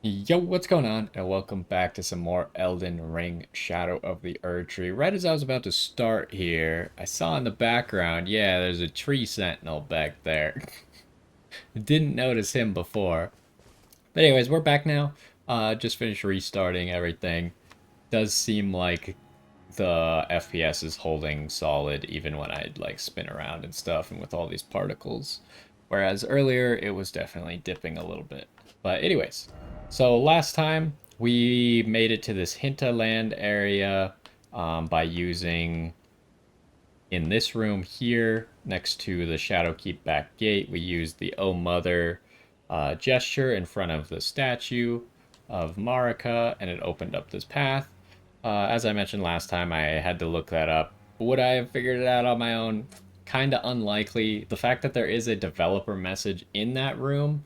Yo, what's going on? And welcome back to some more Elden Ring Shadow of the Erdtree. Right as I was about to start here, I saw in the background, yeah, there's a tree sentinel back there. Didn't notice him before. But anyways, we're back now. Just finished restarting everything. Does seem like the FPS is holding solid even when I like spin around and stuff and with all these particles. Whereas earlier it was definitely dipping a little bit. But anyways, so last time we made it to this hinterland area by using in this room here next to the Shadowkeep back gate. We used the Oh Mother gesture in front of the statue of Marika, and it opened up this path. As I mentioned last time, I had to look that up. Would I have figured it out on my own? Kind of unlikely. The fact that there is a developer message in that room,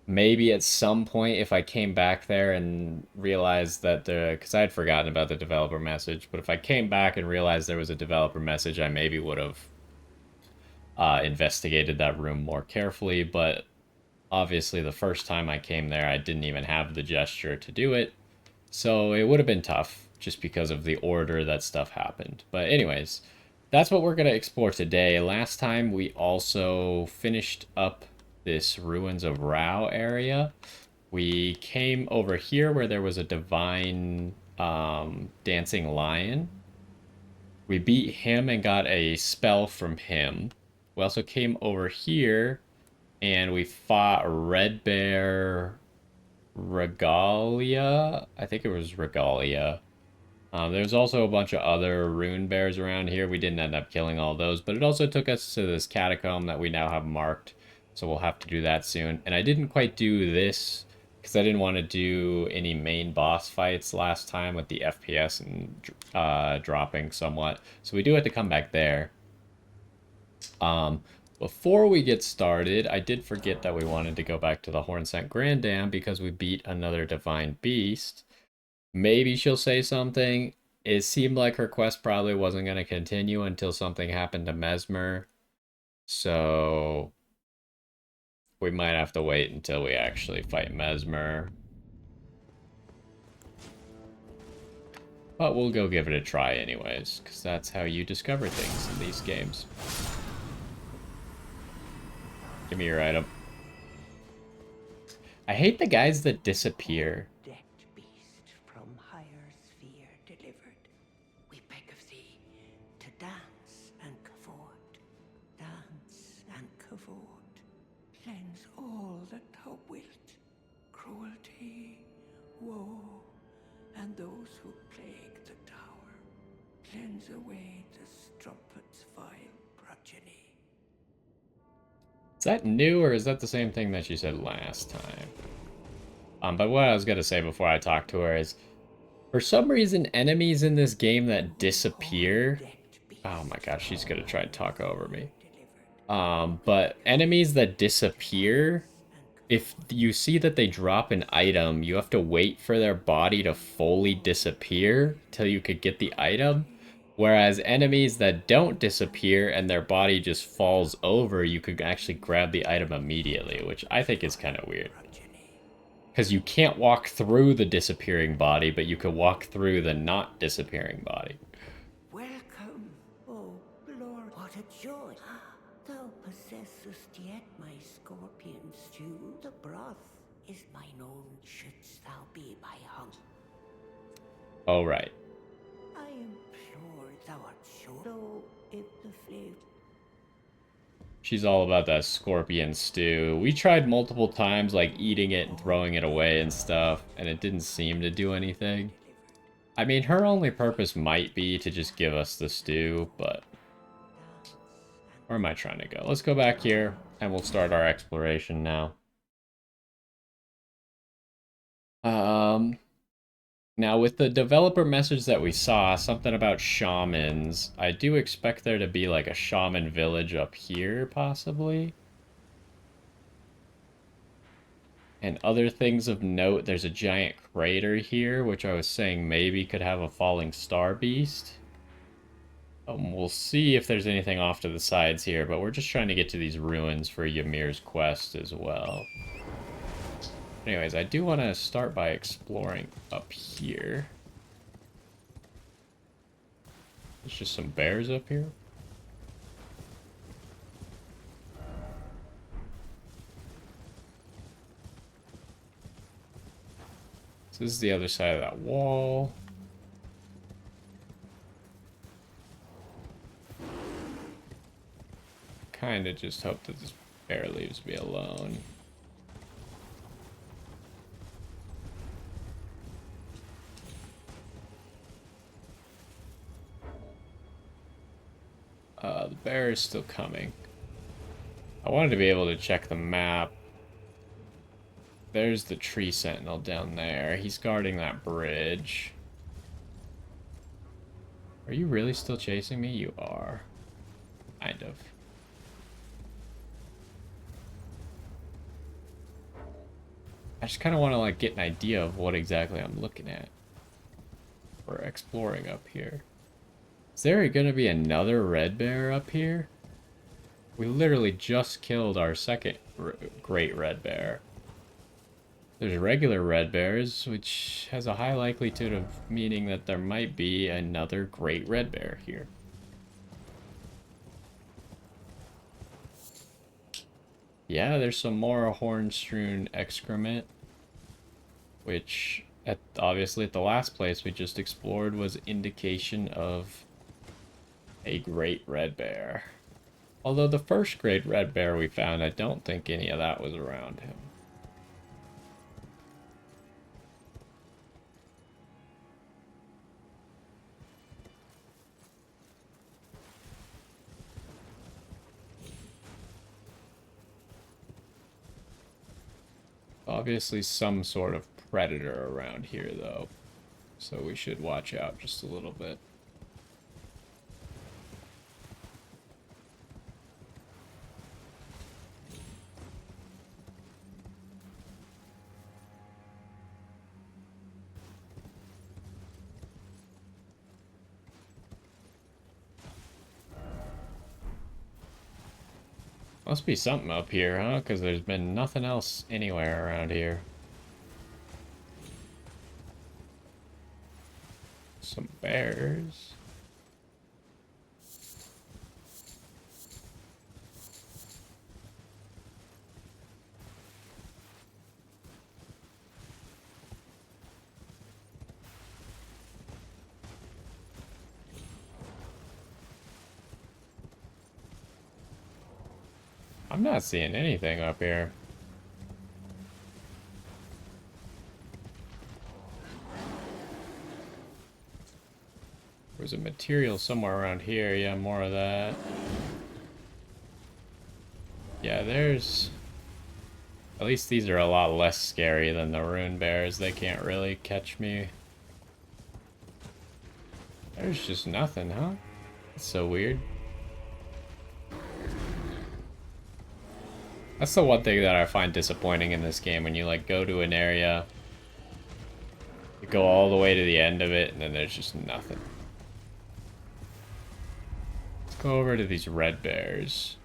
maybe at some point if I came back there and realized that because I had forgotten about the developer message, but if I came back and realized there was a developer message, I maybe would have investigated that room more carefully. But obviously, the first time I came there, I didn't even have the gesture to do it. So it would have been tough just because of the order that stuff happened. But, anyways, that's what we're going to explore today. Last time we also finished up this Ruins of Rao area. We came over here where there was a divine dancing lion. We beat him and got a spell from him. We also came over here and we fought Red Bear Regalia. I think it was Regalia. There's also a bunch of other rune bears around here. We didn't end up killing all those, but it also took us to this catacomb that we now have marked. So we'll have to do that soon. And I didn't quite do this because I didn't want to do any main boss fights last time with the FPS and dropping somewhat. So we do have to come back there. Before we get started, I did forget that we wanted to go back to the Hornsent Grandam because we beat another Divine Beast. Maybe she'll say something. It seemed like her quest probably wasn't going to continue until something happened to Mesmer. So we might have to wait until we actually fight Mesmer. But we'll go give it a try anyways, because that's how you discover things in these games. Give me your item. I hate the guys that disappear. Decked beast from higher sphere delivered. We beg of thee to dance and cavort, dance and cavort. Cleanse all that thou wilt, cruelty, woe, and those who plague the tower. Cleanse away the strumpet's vile progeny. Is that new, or is that the same thing that she said last time? But what I was going to say before I talk to her is, for some reason, enemies in this game that disappear... Oh my gosh, she's going to try to talk over me. But enemies that disappear, if you see that they drop an item, you have to wait for their body to fully disappear till you could get the item. Whereas enemies that don't disappear and their body just falls over, you could actually grab the item immediately, which I think is kind of weird. Because you can't walk through the disappearing body, but you can walk through the not disappearing body. Welcome, oh Lord, what a joy! Thou possessest yet my scorpion stew. The broth is mine own. Shouldst thou be my hunger? Oh, right. I implore thou art sure. Though if the flavor She's all about that scorpion stew. We tried multiple times, like, eating it and throwing it away and stuff, and it didn't seem to do anything. I mean, her only purpose might be to just give us the stew, but... Where am I trying to go? Let's go back here, and we'll start our exploration now. Now, with the developer message that we saw, something about shamans, I do expect there to be, like, a shaman village up here, possibly. And other things of note, there's a giant crater here, which I was saying maybe could have a falling star beast. We'll see if there's anything off to the sides here, but we're just trying to get to these ruins for Ymir's quest as well. Anyways, I do want to start by exploring up here. There's just some bears up here. So this is the other side of that wall. Kind of just hope that this bear leaves me alone. The bear is still coming. I wanted to be able to check the map. There's the tree sentinel down there. He's guarding that bridge. Are you really still chasing me? You are. Kind of. I just kind of want to like get an idea of what exactly I'm looking at. We're exploring up here. Is there going to be another red bear up here? We literally just killed our second great red bear. There's regular red bears, which has a high likelihood of meaning that there might be another great red bear here. Yeah, there's some more horn-strewn excrement, which obviously at the last place we just explored was indication of a great red bear. Although the first great red bear we found, I don't think any of that was around him. Obviously some sort of predator around here, though. So we should watch out just a little bit. Must be something up here, huh? Because there's been nothing else anywhere around here. Some bears. I'm not seeing anything up here. There's a material somewhere around here. Yeah, more of that. Yeah, there's... At least these are a lot less scary than the rune bears. They can't really catch me. There's just nothing, huh? That's so weird. That's the one thing that I find disappointing in this game, when you like go to an area, you go all the way to the end of it, and then there's just nothing. Let's go over to these red bears.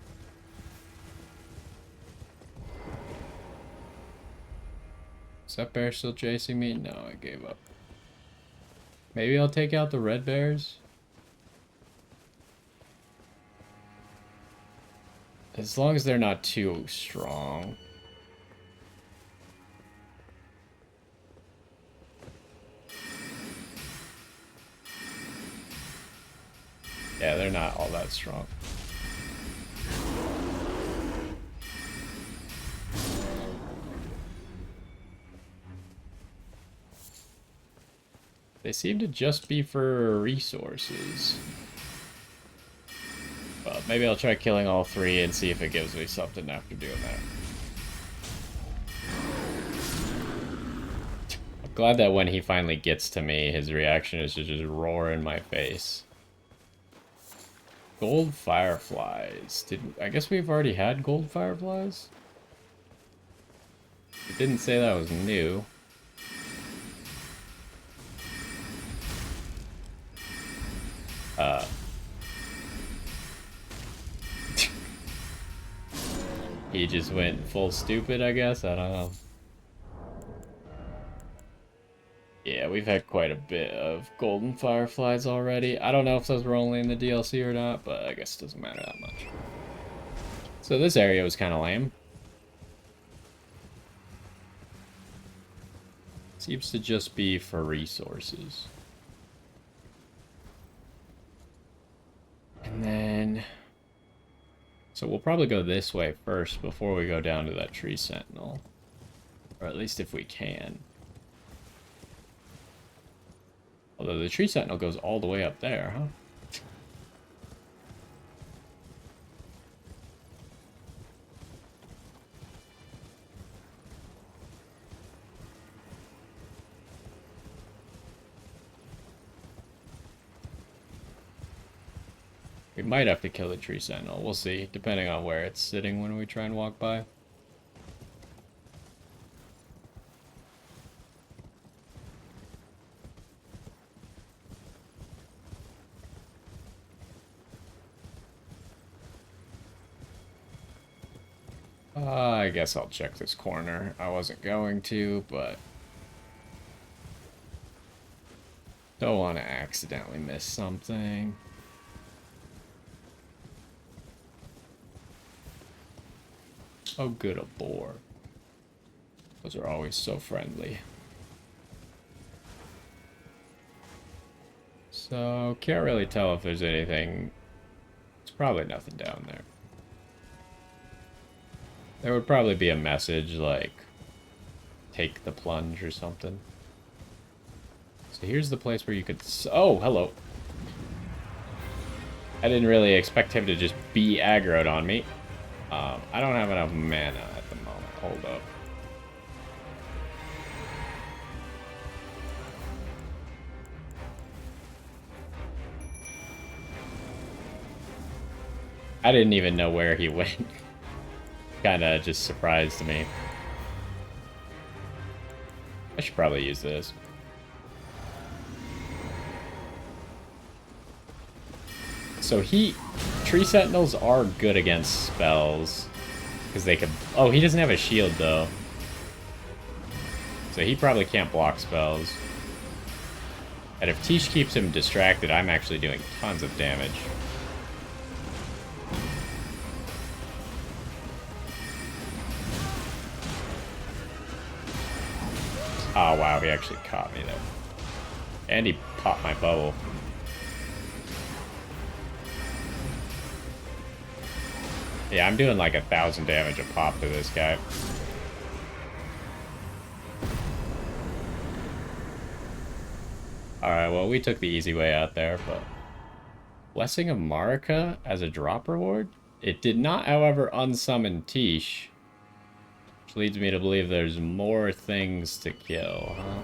Is that bear still chasing me? No, I gave up. Maybe I'll take out the red bears? As long as they're not too strong. Yeah, they're not all that strong. They seem to just be for resources. Well, maybe I'll try killing all three and see if it gives me something after doing that. I'm glad that when he finally gets to me, his reaction is to just roar in my face. Gold fireflies. I guess we've already had gold fireflies? It didn't say that was new. He just went full stupid, I guess? I don't know. Yeah, we've had quite a bit of golden fireflies already. I don't know if those were only in the DLC or not, but I guess it doesn't matter that much. So this area was kind of lame. Seems to just be for resources. And then... So we'll probably go this way first before we go down to that tree sentinel. Or at least if we can. Although the tree sentinel goes all the way up there, huh? We might have to kill the tree sentinel. We'll see, depending on where it's sitting when we try and walk by. I guess I'll check this corner. I wasn't going to, but... Don't want to accidentally miss something. Oh, good, a boar. Those are always so friendly. So, can't really tell if there's anything... There's probably nothing down there. There would probably be a message like, take the plunge or something. So here's the place where you could... Oh, hello. I didn't really expect him to just be aggroed on me. I don't have enough mana at the moment. Hold up. I didn't even know where he went. Kinda just surprised me. I should probably use this. So Tree Sentinels are good against spells. Because they could... Oh, he doesn't have a shield, though. So he probably can't block spells. And if Tish keeps him distracted, I'm actually doing tons of damage. Oh, wow, he actually caught me there. And he popped my bubble. Yeah, I'm doing like 1,000 damage a pop to this guy. Alright, well, we took the easy way out there, but... Blessing of Marika as a drop reward? It did not, however, unsummon Tish. Which leads me to believe there's more things to kill, huh?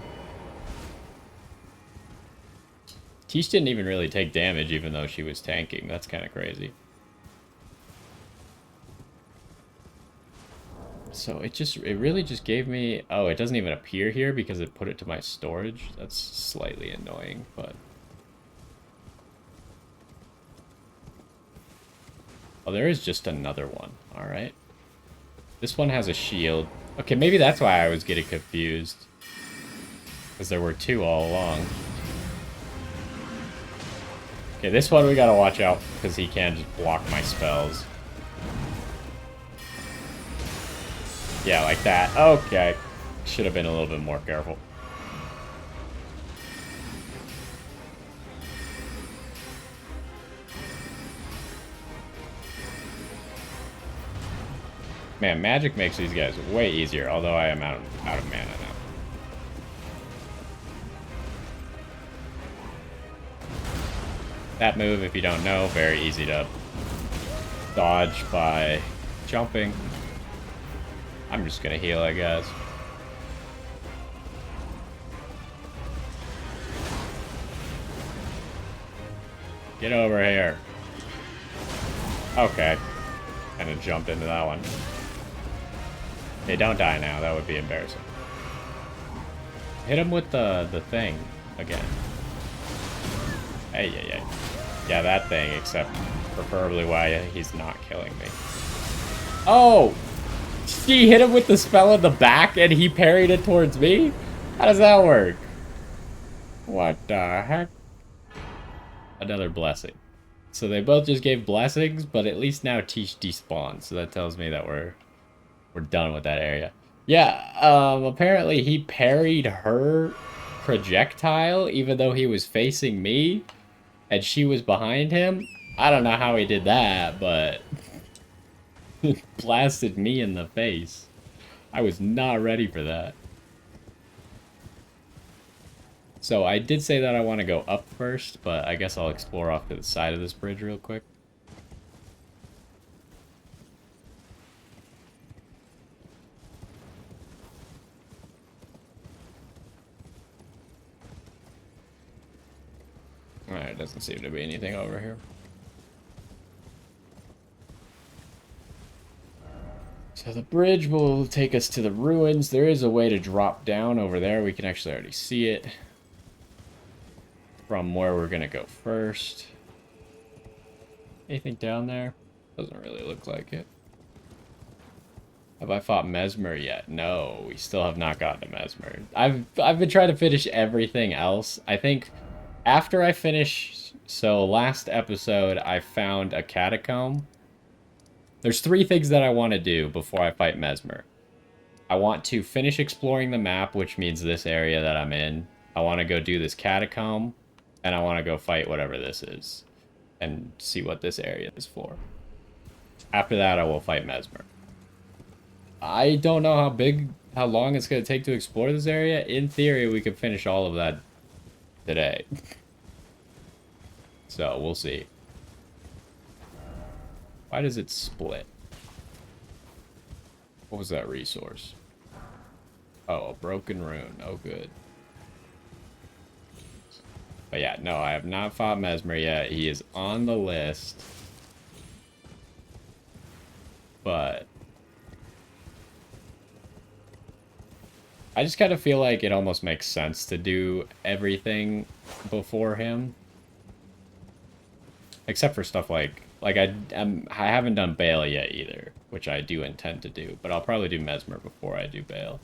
Tish didn't even really take damage, even though she was tanking. That's kind of crazy. So it really just gave me... Oh, it doesn't even appear here because it put it to my storage. That's slightly annoying, but... Oh, there is just another one. Alright. This one has a shield. Okay, maybe that's why I was getting confused. Because there were two all along. Okay, this one we gotta watch out because he can just block my spells. Yeah, like that. Okay. Should have been a little bit more careful. Man, magic makes these guys way easier, although I am out of mana now. That move, if you don't know, very easy to dodge by jumping. I'm just gonna heal, I guess. Get over here. Okay. Kind of jumped into that one. They don't die now. That would be embarrassing. Hit him with the thing again. Hey, yeah, yeah. Yeah, that thing, except preferably why he's not killing me. Oh! She hit him with the spell in the back and he parried it towards me? How does that work? What the heck? Another blessing. So they both just gave blessings, but at least now Tish despawned. So that tells me that we're done with that area. Yeah, apparently he parried her projectile even though he was facing me and she was behind him. I don't know how he did that, but blasted me in the face. I was not ready for that. So I did say that I want to go up first, but I guess I'll explore off to the side of this bridge real quick. Alright, doesn't seem to be anything over here. So the bridge will take us to the ruins. There is a way to drop down over there. We can actually already see it from where we're going to go first. Anything down there? Doesn't really look like it. Have I fought Mesmer yet? No, we still have not gotten to Mesmer. I've been trying to finish everything else. I think after I finish, so last episode I found a catacomb. There's 3 things that I want to do before I fight Mesmer. I want to finish exploring the map, which means this area that I'm in. I want to go do this catacomb, and I want to go fight whatever this is, and see what this area is for. After that, I will fight Mesmer. I don't know how long it's going to take to explore this area. In theory, we could finish all of that today. So, we'll see. Why does it split? What was that resource? Oh, a broken rune. Oh, good. But yeah, no, I have not fought Mesmer yet. He is on the list. But I just kind of feel like it almost makes sense to do everything before him. Except for stuff like I haven't done Bale yet either, which I do intend to do, but I'll probably do Mesmer before I do Bale.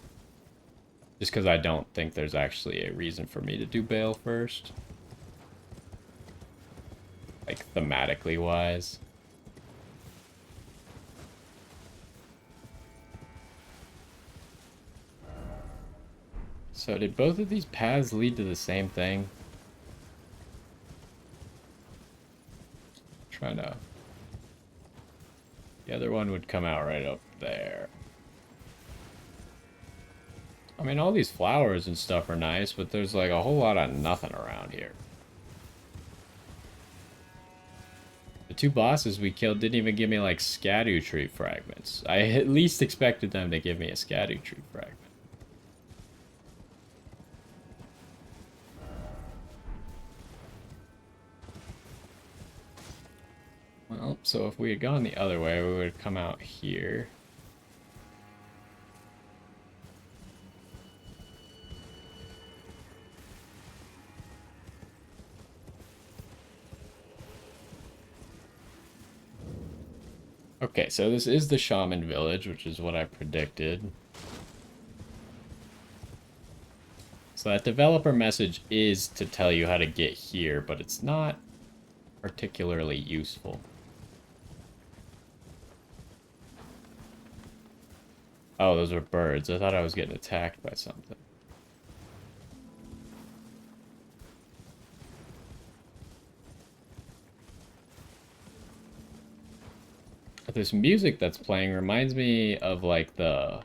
Just because I don't think there's actually a reason for me to do Bale first. Like, thematically wise. So did both of these paths lead to the same thing? Trying to... The other one would come out right up there. I mean, all these flowers and stuff are nice, but there's like a whole lot of nothing around here. The 2 bosses we killed didn't even give me like Erdtree fragments. I at least expected them to give me a Erdtree fragment. Well, so if we had gone the other way, we would have come out here. Okay, so this is the Shaman Village, which is what I predicted. So that developer message is to tell you how to get here, but it's not particularly useful. Oh, those were birds. I thought I was getting attacked by something. This music that's playing reminds me of like the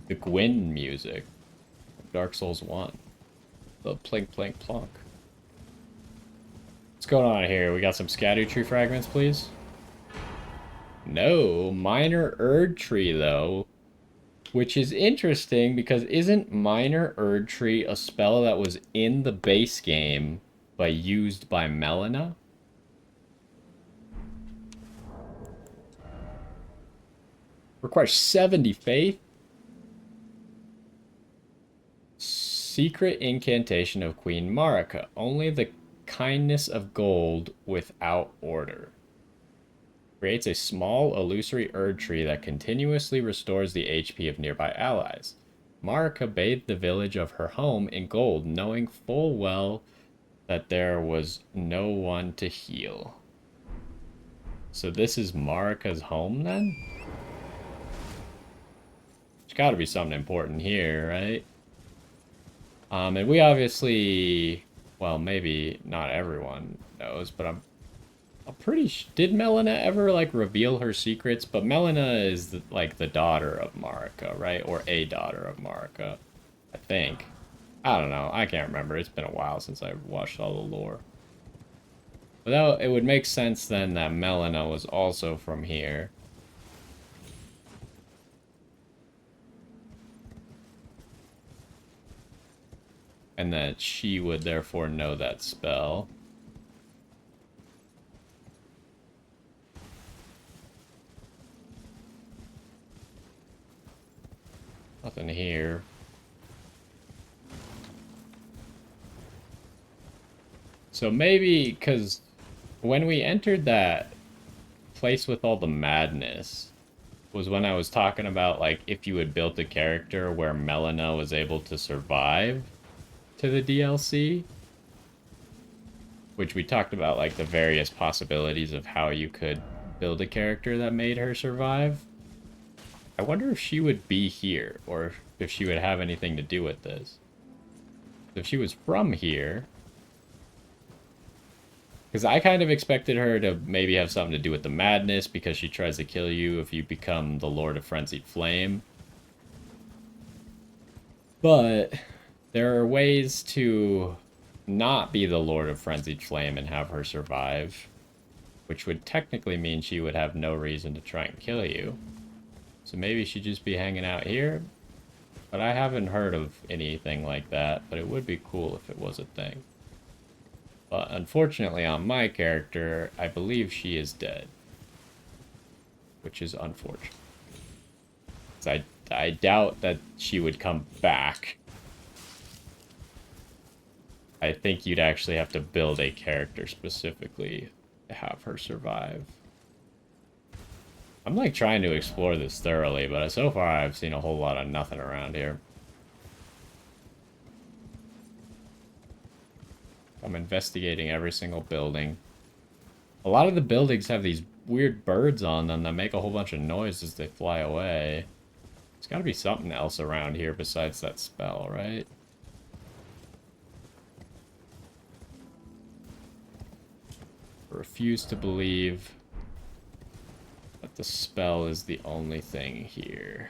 Gwyn music from Dark Souls 1. The plink plink plonk. What's going on here? We got some Erdtree fragments, please. No, minor Erdtree though, which is interesting because isn't minor Erdtree a spell that was in the base game but used by Melina? Requires 70 faith. Secret incantation of Queen Marika. Only the kindness of gold without order. Creates a small illusory Erdtree that continuously restores the HP of nearby allies. Marika bathed the village of her home in gold, knowing full well that there was no one to heal. So this is Marika's home then? There's got to be something important here, right? And we obviously, well, maybe not everyone knows, but I'm pretty did Melina ever like reveal her secrets? But Melina is like the daughter of Marika, right? Or a daughter of Marika, I think. I don't know. I can't remember. It's been a while since I watched all the lore. But it would make sense then that Melina was also from here. And that she would therefore know that spell. Nothing here. So maybe, because when we entered that place with all the madness, was when I was talking about, like, if you had built a character where Melina was able to survive to the DLC, which we talked about, like, the various possibilities of how you could build a character that made her survive. I wonder if she would be here, or if she would have anything to do with this. If she was from here, because I kind of expected her to maybe have something to do with the madness, because she tries to kill you if you become the Lord of Frenzied Flame. But there are ways to not be the Lord of Frenzied Flame and have her survive, which would technically mean she would have no reason to try and kill you. So maybe she'd just be hanging out here. But I haven't heard of anything like that, but it would be cool if it was a thing. But unfortunately on my character, I believe she is dead. Which is unfortunate. I doubt that she would come back. I think you'd actually have to build a character specifically to have her survive. I'm like trying to explore this thoroughly, but so far I've seen a whole lot of nothing around here. I'm investigating every single building. A lot of the buildings have these weird birds on them that make a whole bunch of noise as they fly away. There's got to be something else around here besides that spell, right? I refuse to believe that the spell is the only thing here.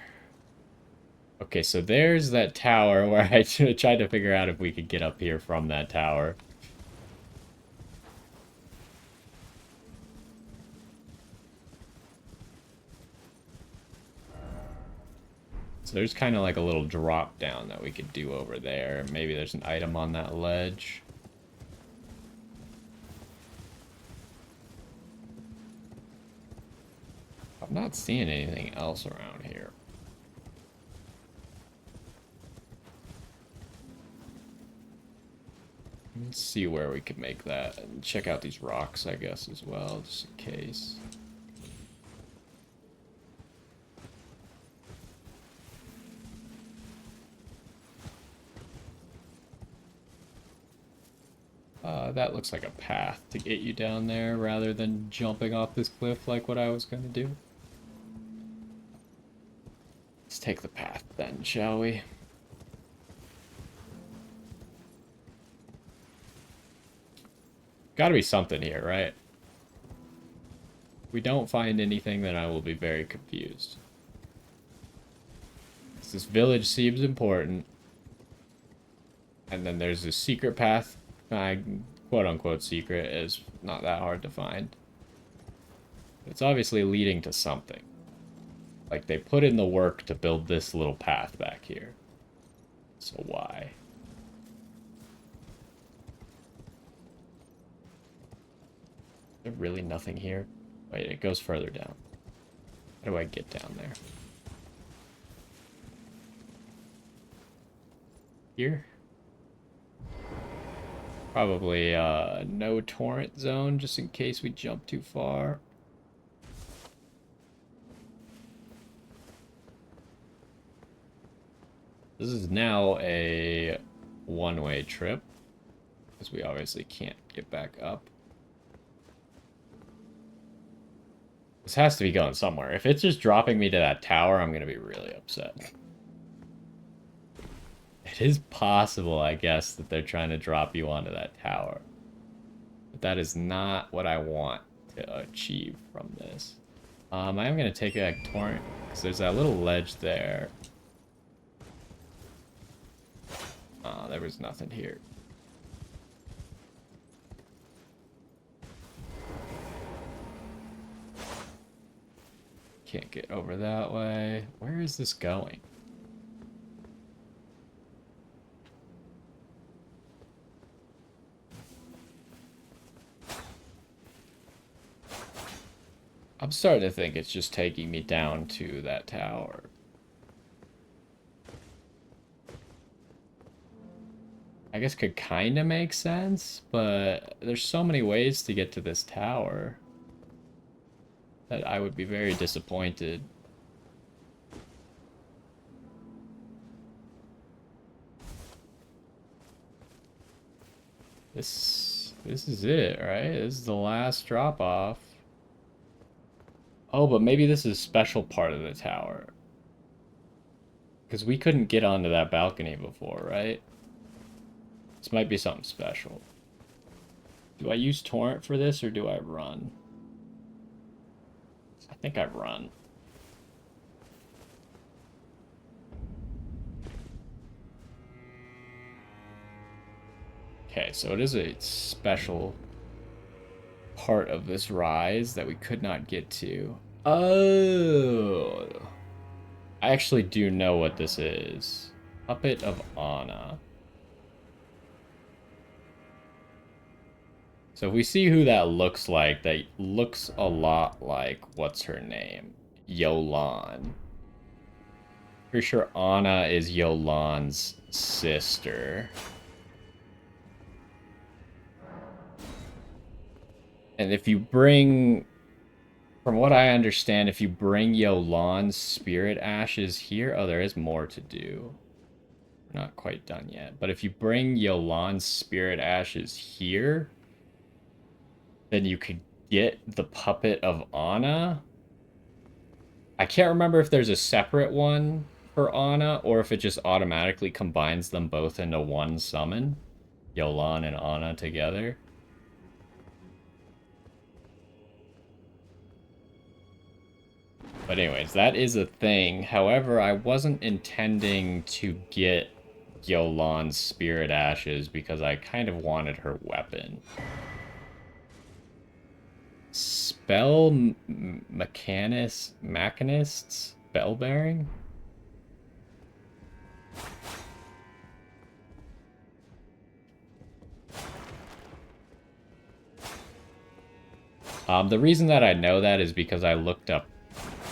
Okay, so there's that tower where I tried to figure out if we could get up here from that tower. So there's kind of like a little drop down that we could do over there. Maybe there's an item on that ledge. I'm not seeing anything else around here. Let's see where we could make that. And check out these rocks, I guess, as well, just in case. That looks like a path to get you down there rather than jumping off this cliff like what I was going to do. Let's take the path then, shall we? Gotta be something here, right? If we don't find anything, then I will be very confused. This village seems important. And then there's this secret path. Quote-unquote secret is not that hard to find. It's obviously leading to something. Like, they put in the work to build this little path back here. So why? Is there really nothing here? Wait, it goes further down. How do I get down there? Here? Probably no torrent zone, just in case we jump too far. This is now a one-way trip, because we obviously can't get back up. This has to be going somewhere. If it's just dropping me to that tower, I'm going to be really upset. It is possible, I guess, that they're trying to drop you onto that tower. But that is not what I want to achieve from this. I am going to take a torrent, because there's that little ledge there. There was nothing here. Can't get over that way. Where is this going? I'm starting to think it's just taking me down to that tower. I guess could kind of make sense, but there's so many ways to get to this tower that I would be very disappointed. This is it, right? This is the last drop off. Oh, but maybe this is a special part of the tower. Because we couldn't get onto that balcony before, right? This might be something special. Do I use torrent for this or do I run? I think I run. Okay, so it is a special part of this rise that we could not get to. Oh! I actually do know what this is. Puppet of Anna. So if we see who that looks like, that looks a lot like, what's her name? Yolan. Pretty sure Anna is Yolan's sister. And if you bring, from what I understand, if you bring Yolan's spirit ashes here, oh, there is more to do. We're not quite done yet. But if you bring Yolan's spirit ashes here, then you could get the Puppet of Anna. I can't remember if there's a separate one for Anna or if it just automatically combines them both into one summon. Yolan and Anna together. But anyways, that is a thing. However, I wasn't intending to get Yolan's Spirit Ashes because I kind of wanted her weapon. Spell Mechanists? Bell Bearing? The reason that I know that is because I looked up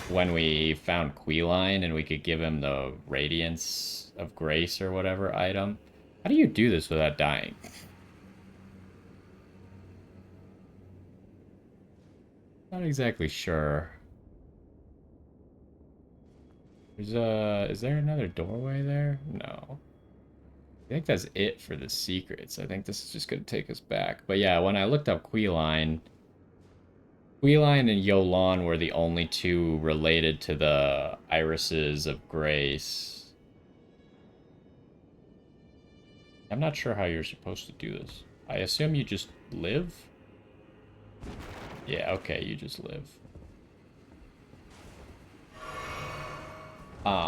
when we found Queeline and we could give him the Radiance of Grace or whatever item. How do you do this without dying? Not exactly sure. There's is there another doorway there? No. I think that's it for the secrets. I think this is just gonna take us back. But yeah, when I looked up Queeline and Yolan were the only two related to the Irises of Grace. I'm not sure how you're supposed to do this. I assume you just live? Yeah, okay, you just live.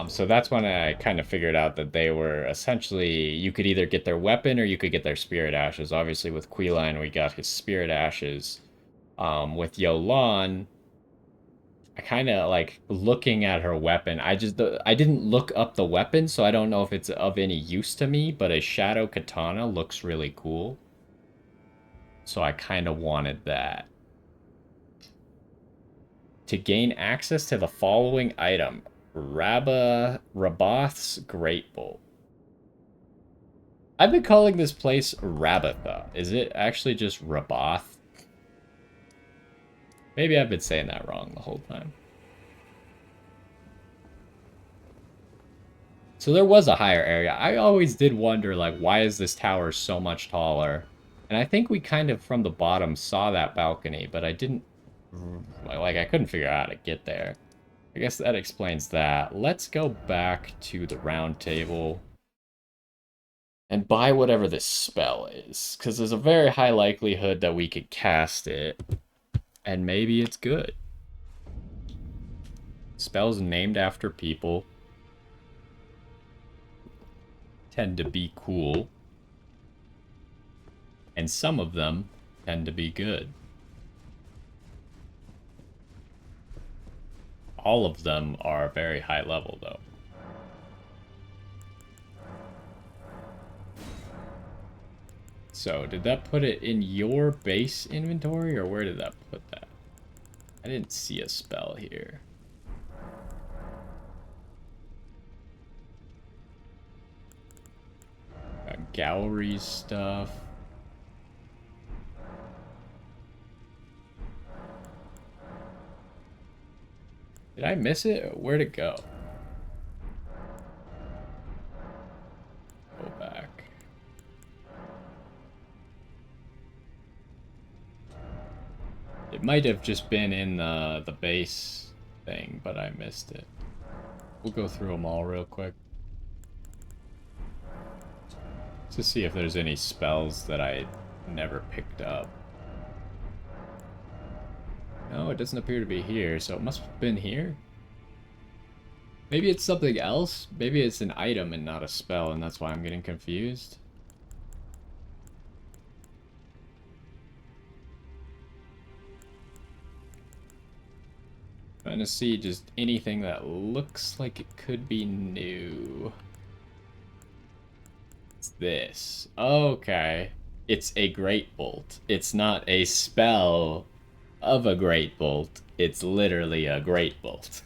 So that's when I kind of figured out that they were essentially, you could either get their weapon or you could get their spirit ashes. Obviously with Queeline, we got his spirit ashes. With Yolan, I kind of like looking at her weapon. I didn't look up the weapon, so I don't know if it's of any use to me, but a shadow katana looks really cool. So I kind of wanted that. To gain access to the following item, Raboth's Great Bolt. I've been calling this place Rabatha. Is it actually just Raboth? Maybe I've been saying that wrong the whole time. So there was a higher area. I always did wonder, like, why is this tower so much taller? And I think we kind of, from the bottom, saw that balcony, but I didn't... Like, I couldn't figure out how to get there. I guess that explains that. Let's go back to the round table and buy whatever this spell is, because there's a very high likelihood that we could cast it, and maybe it's good. Spells named after people tend to be cool, and some of them tend to be good. All of them are very high level, though. So, did that put it in your base inventory, or where did that put that? I didn't see a spell here. Got gallery stuff. Did I miss it? Where'd it go? Go back. It might have just been in the base thing, but I missed it. We'll go through them all real quick. To see if there's any spells that I never picked up. No, it doesn't appear to be here, so it must have been here. Maybe it's something else. Maybe it's an item and not a spell, and that's why I'm getting confused. Trying to see just anything that looks like it could be new. It's this. Okay. It's a great bolt. It's not a spell of a great bolt. It's literally a great bolt.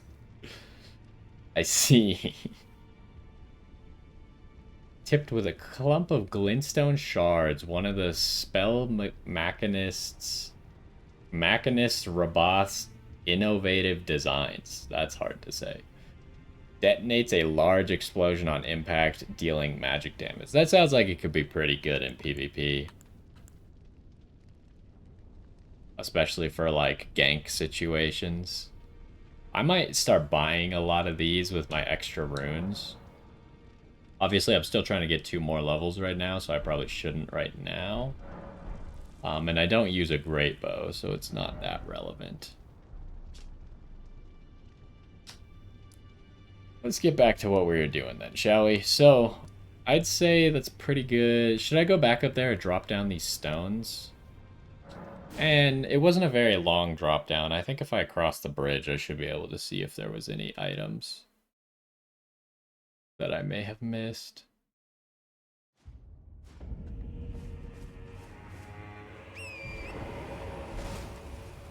I see. Tipped with a clump of glintstone shards, one of the spell machinists Rabot's innovative designs. That's hard to say. Detonates a large explosion on impact, dealing magic damage. That sounds like it could be pretty good in PvP. Especially for, like, gank situations. I might start buying a lot of these with my extra runes. Obviously, I'm still trying to get 2 more levels right now, so I probably shouldn't right now. And I don't use a great bow, so it's not that relevant. Let's get back to what we were doing then, shall we? So, I'd say that's pretty good. Should I go back up there and drop down these stones? And it wasn't a very long drop down. I think if I cross the bridge, I should be able to see if there was any items that I may have missed.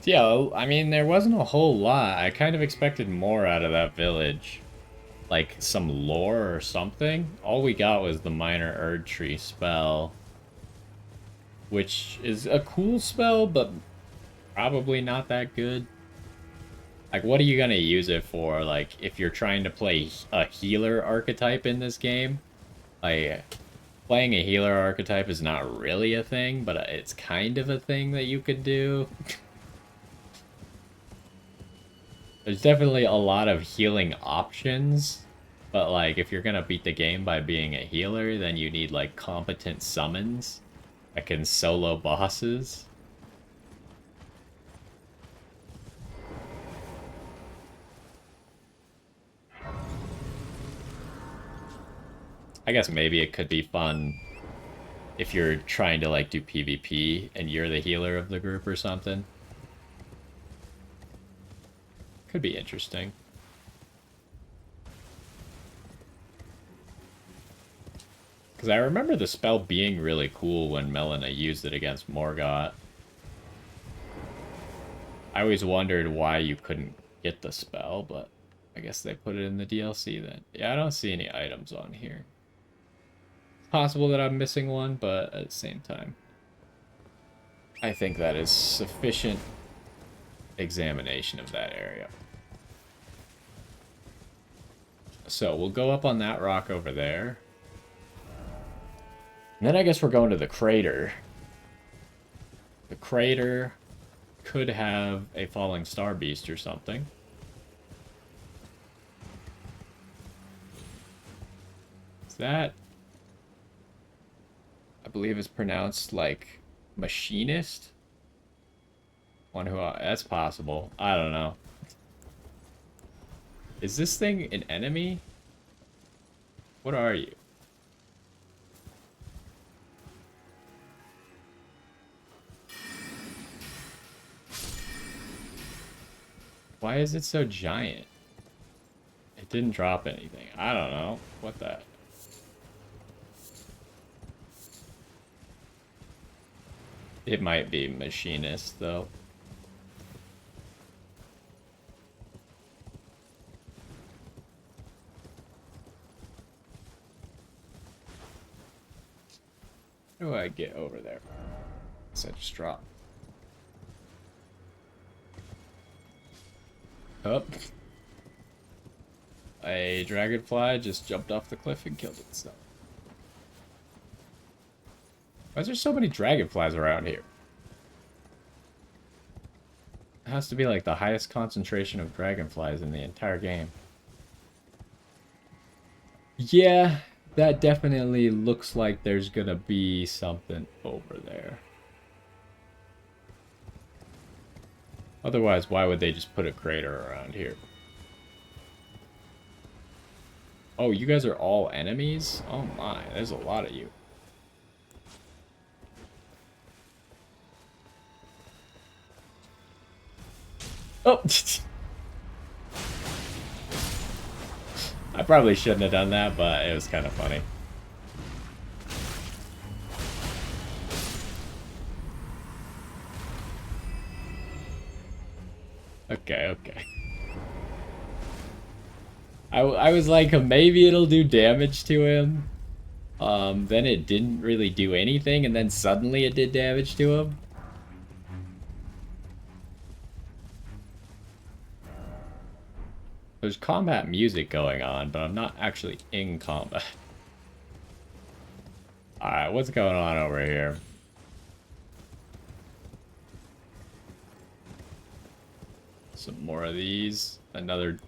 Yeah, I mean, there wasn't a whole lot. I kind of expected more out of that village. Like, some lore or something. All we got was the minor Erdtree spell. Which is a cool spell, but probably not that good. Like, what are you gonna use it for? Like, if you're trying to play a healer archetype in this game? Like, playing a healer archetype is not really a thing, but it's kind of a thing that you could do. There's definitely a lot of healing options, but like if you're gonna beat the game by being a healer, then you need like competent summons that can solo bosses. I guess maybe it could be fun if you're trying to like do PvP and you're the healer of the group or something. Could be interesting. Because I remember the spell being really cool when Melina used it against Morgott. I always wondered why you couldn't get the spell, but I guess they put it in the DLC then. Yeah, I don't see any items on here. It's possible that I'm missing one, but at the same time, I think that is sufficient examination of that area. So we'll go up on that rock over there. And then I guess we're going to the crater. The crater could have a falling star beast or something. Is that... I believe is pronounced like machinist? One who... that's possible. I don't know. Is this thing an enemy? What are you? Why is it so giant? It didn't drop anything. I don't know. What the... It might be machinist, though. How do I get over there? So I just drop. Up. A dragonfly just jumped off the cliff and killed itself. Why is there so many dragonflies around here? It has to be like the highest concentration of dragonflies in the entire game. Yeah, that definitely looks like there's gonna be something over there. Otherwise, why would they just put a crater around here? Oh, you guys are all enemies? Oh my, there's a lot of you. Oh! I probably shouldn't have done that, but it was kind of funny. Okay, okay. I was like, maybe it'll do damage to him. Then it didn't really do anything, and then suddenly it did damage to him. There's combat music going on, but I'm not actually in combat. Alright, what's going on over here? Some more of these. Another...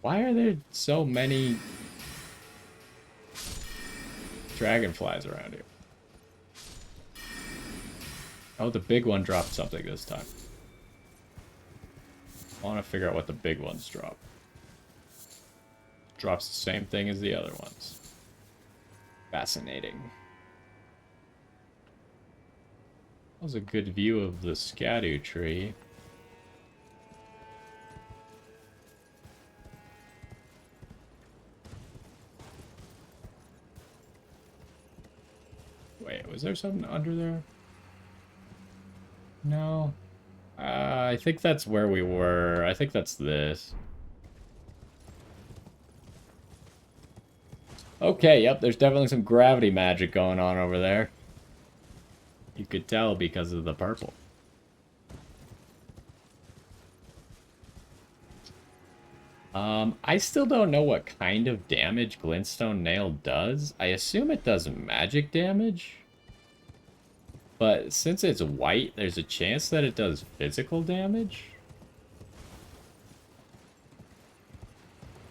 Why are there so many dragonflies around here? Oh, the big one dropped something this time. I want to figure out what the big ones drop. Drops the same thing as the other ones. Fascinating. That was a good view of the Erdtree. Wait, was there something under there? No. I think that's where we were. I think that's this. Okay, yep, there's definitely some gravity magic going on over there. You could tell because of the purple. I still don't know what kind of damage Glintstone Nail does. I assume it does magic damage. But since it's white, there's a chance that it does physical damage.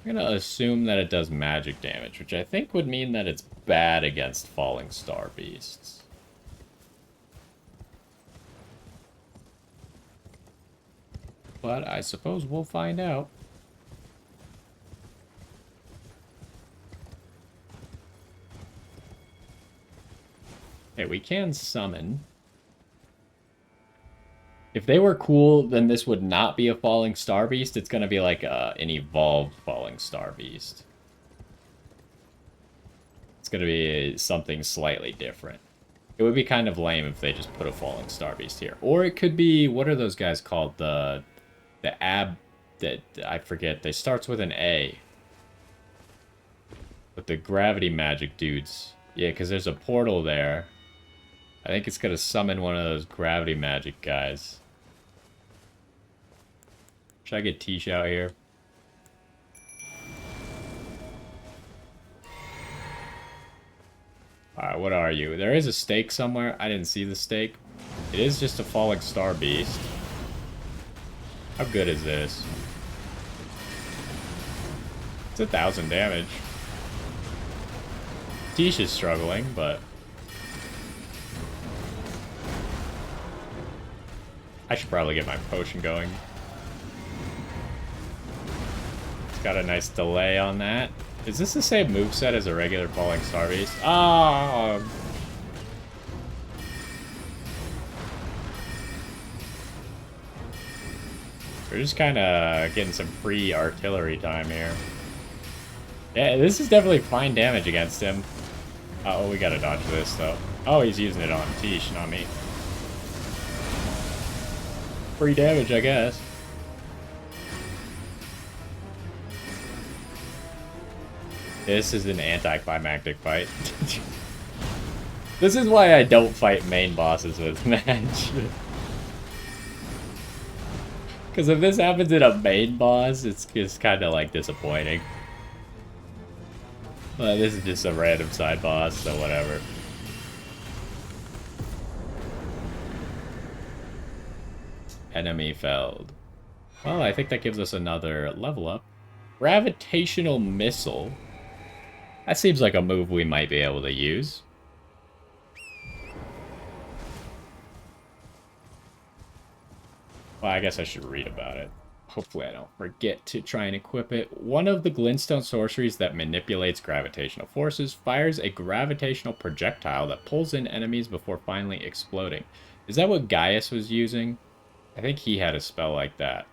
I'm gonna assume that it does magic damage, which I think would mean that it's bad against falling star beasts. But I suppose we'll find out. Okay, we can summon. If they were cool, then this would not be a falling star beast. It's gonna be like an evolved falling star beast. It's gonna be something slightly different. It would be kind of lame if they just put a falling star beast here. Or it could be, what are those guys called? The ab, that I forget. They starts with an A. But the gravity magic dudes. Yeah, because there's a portal there. I think it's gonna summon one of those gravity magic guys. Should I get Tish out here? Alright, what are you? There is a stake somewhere. I didn't see the stake. It is just a falling star beast. How good is this? It's 1,000 damage. Tish is struggling, but... I should probably get my potion going. It's got a nice delay on that. Is this the same moveset as a regular falling star beast? Oh! We're just kind of getting some free artillery time here. Yeah, this is definitely fine damage against him. Oh, we gotta dodge this, though. Oh, he's using it on Tish, not me. Free damage, I guess. This is an anticlimactic fight. This is why I don't fight main bosses with match. Because if this happens in a main boss, it's just kind of like disappointing. But this is just a random side boss, so whatever. Enemy felled. Well, I think that gives us another level up. Gravitational missile. That seems like a move we might be able to use. Well, I guess I should read about it. Hopefully I don't forget to try and equip it. One of the glintstone sorceries that manipulates gravitational forces fires a gravitational projectile that pulls in enemies before finally exploding. Is that what Gaius was using? I think he had a spell like that.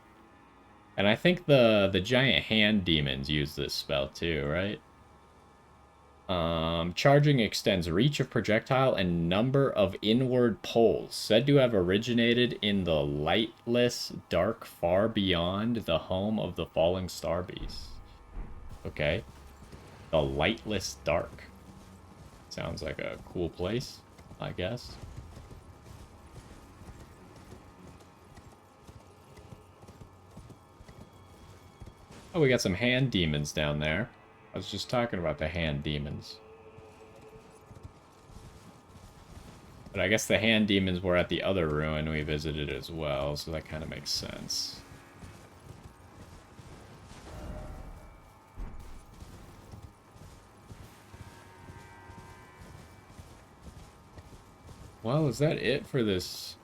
And I think the giant hand demons use this spell too, right? Charging extends reach of projectile and number of inward pulls, said to have originated in the lightless dark far beyond the home of the falling star beasts. Okay. The lightless dark. Sounds like a cool place, I guess. Oh, we got some hand demons down there. I was just talking about the hand demons. But I guess the hand demons were at the other ruin we visited as well, so that kind of makes sense. Well, is that it for this?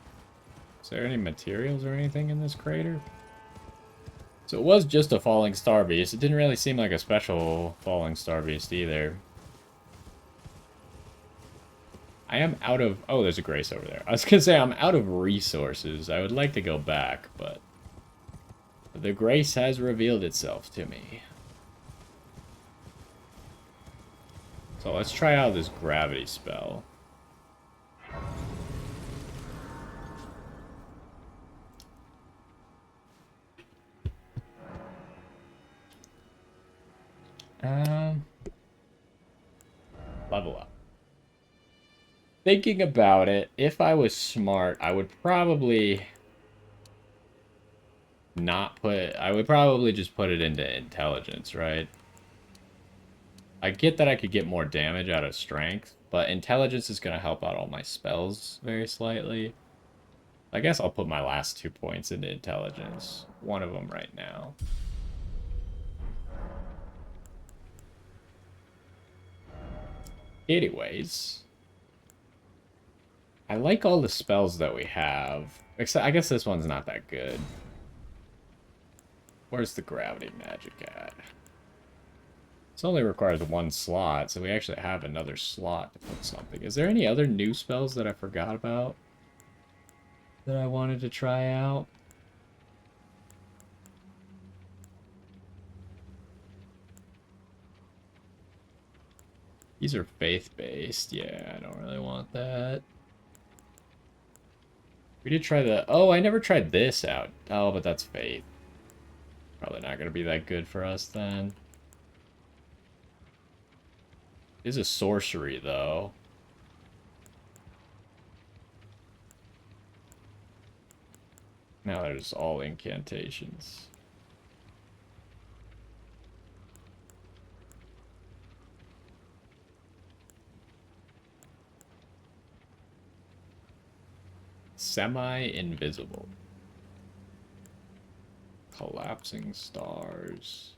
Is there any materials or anything in this crater? So it was just a falling star beast. It didn't really seem like a special falling star beast either. I am out of... Oh, there's a grace over there. I was going to say I'm out of resources. I would like to go back, but... The grace has revealed itself to me. So let's try out this gravity spell. Level up. Thinking about it, if I was smart, I would probably not put... I would probably just put it into intelligence, right? I get that I could get more damage out of strength, but intelligence is going to help out all my spells very slightly. I guess I'll put my last 2 points into intelligence. One of them right now. Anyways. I like all the spells that we have. Except, I guess this one's not that good. Where's the gravity magic at? This only requires 1 slot, so we actually have another slot to put something. Is there any other new spells that I forgot about that I wanted to try out? These are faith-based. Yeah, I don't really want that. We did try the... Oh, I never tried this out. Oh, but that's faith. Probably not going to be that good for us then. It is a sorcery, though. Now there's all incantations. Semi-invisible. Collapsing stars.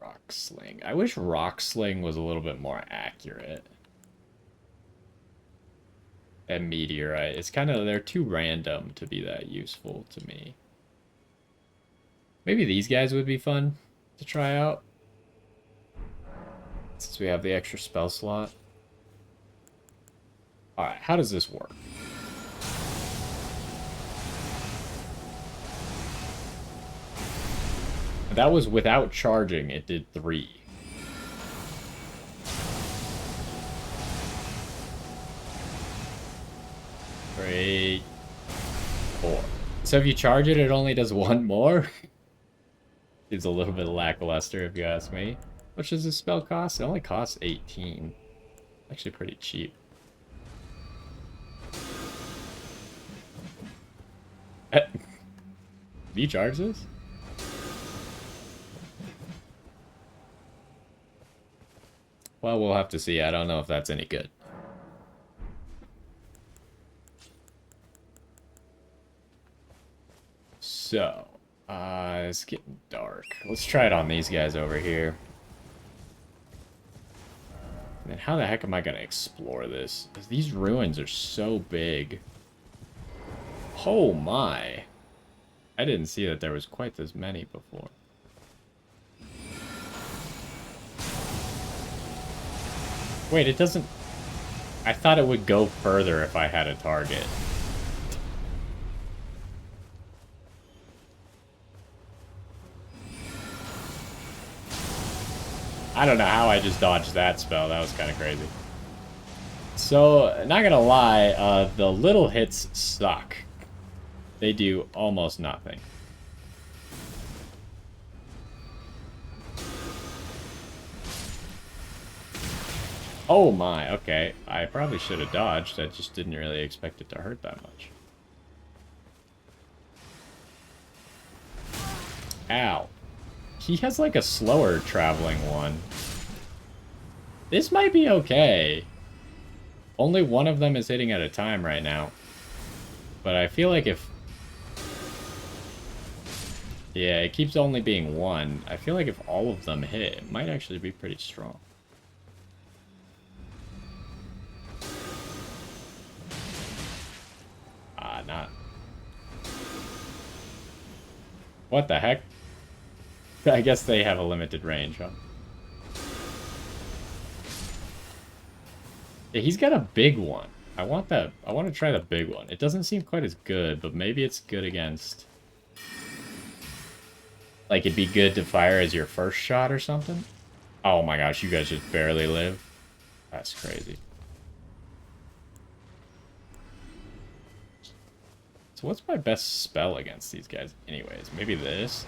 Rock sling. I wish rock sling was a little bit more accurate. And meteorite. It's kind of, they're too random to be that useful to me. Maybe these guys would be fun to try out. Since we have the extra spell slot. Alright, how does this work? That was without charging, it did 3. Great. 4. So if you charge it, it only does 1 more? It's a little bit lackluster if you ask me. How much does this spell cost? It only costs 18. Actually pretty cheap. Do you charge this? Well, we'll have to see. I don't know if that's any good. So, it's getting dark. Let's try it on these guys over here. And then how the heck am I going to explore this? Because these ruins are so big. Oh my. I didn't see that there was quite this many before. Wait, it doesn't... I thought it would go further if I had a target. I don't know how I just dodged that spell. That was kind of crazy. So, not gonna lie, the little hits suck. They do almost nothing. Oh my, okay. I probably should have dodged. I just didn't really expect it to hurt that much. Ow. He has like a slower traveling one. This might be okay. Only one of them is hitting at a time right now. But I feel like if... Yeah, it keeps only being one. I feel like if all of them hit, it might actually be pretty strong. Not. What the heck? I guess they have a limited range, huh? Yeah, he's got a big one. I want that. I want to try the big one. It doesn't seem quite as good, but maybe it's good against... Like, it'd be good to fire as your first shot or something? Oh my gosh, you guys just barely live. That's crazy. So what's my best spell against these guys anyways? Maybe this?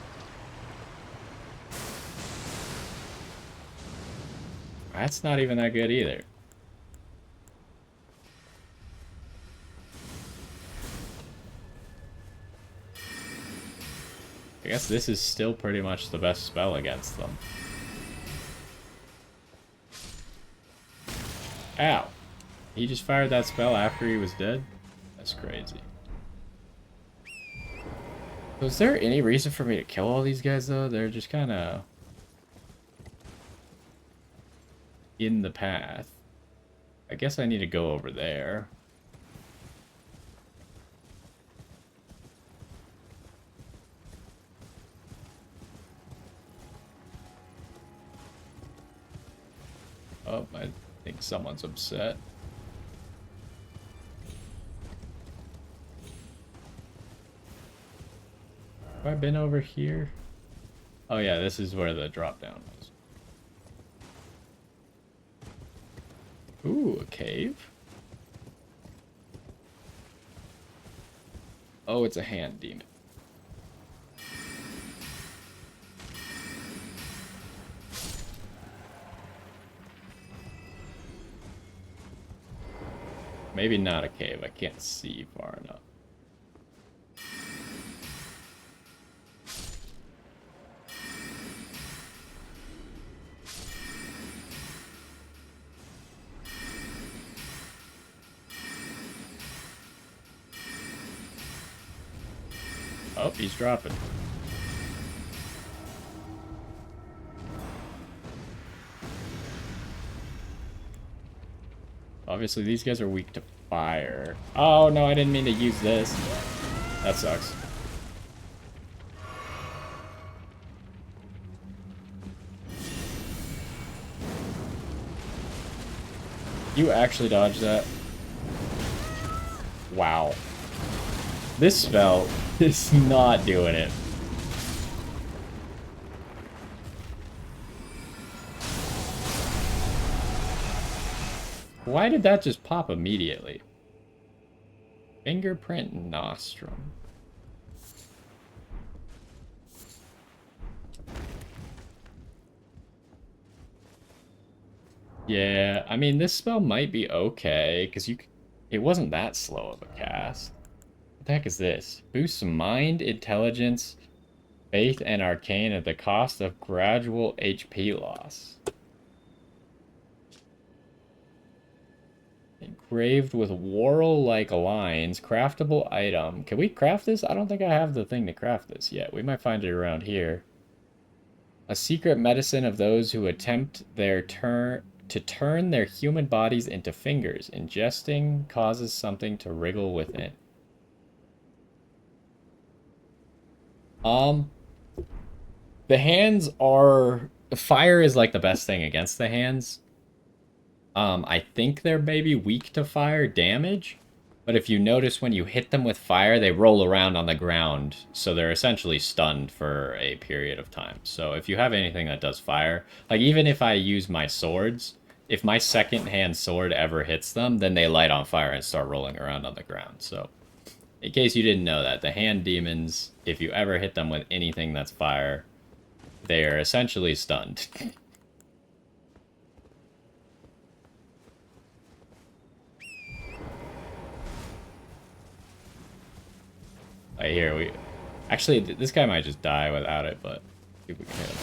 That's not even that good either. I guess this is still pretty much the best spell against them. Ow. He just fired that spell after he was dead? That's crazy. So is there any reason for me to kill all these guys, though? They're just kind of... in the path. I guess I need to go over there. Oh, I think someone's upset. Have I been over here? Oh yeah, this is where the drop down was. Ooh, a cave. Oh, it's a hand demon. Maybe not a cave. I can't see far enough. Oh, he's dropping. Obviously, these guys are weak to fire. Oh, no, I didn't mean to use this. That sucks. You actually dodged that? Wow. This spell is not doing it. Why did that just pop immediately? Fingerprint Nostrum. Yeah, I mean, this spell might be okay, because it wasn't that slow of a cast. What the heck is this? Boosts mind, intelligence, faith, and arcane at the cost of gradual HP loss. Engraved with whorl-like lines, craftable item. Can we craft this? I don't think I have the thing to craft this yet. We might find it around here. A secret medicine of those who attempt to turn their human bodies into fingers. Ingesting causes something to wriggle within. The hands are... Fire is like the best thing against the hands. I think they're maybe weak to fire damage, but if you notice when you hit them with fire, they roll around on the ground, so they're essentially stunned for a period of time. So if you have anything that does fire, like even if I use my swords, if my second hand sword ever hits them, then they light on fire and start rolling around on the ground. So in case you didn't know that, the hand demons, if you ever hit them with anything that's fire, they are essentially stunned. Right here, we... Actually, this guy might just die without it, but... See if we can hit him.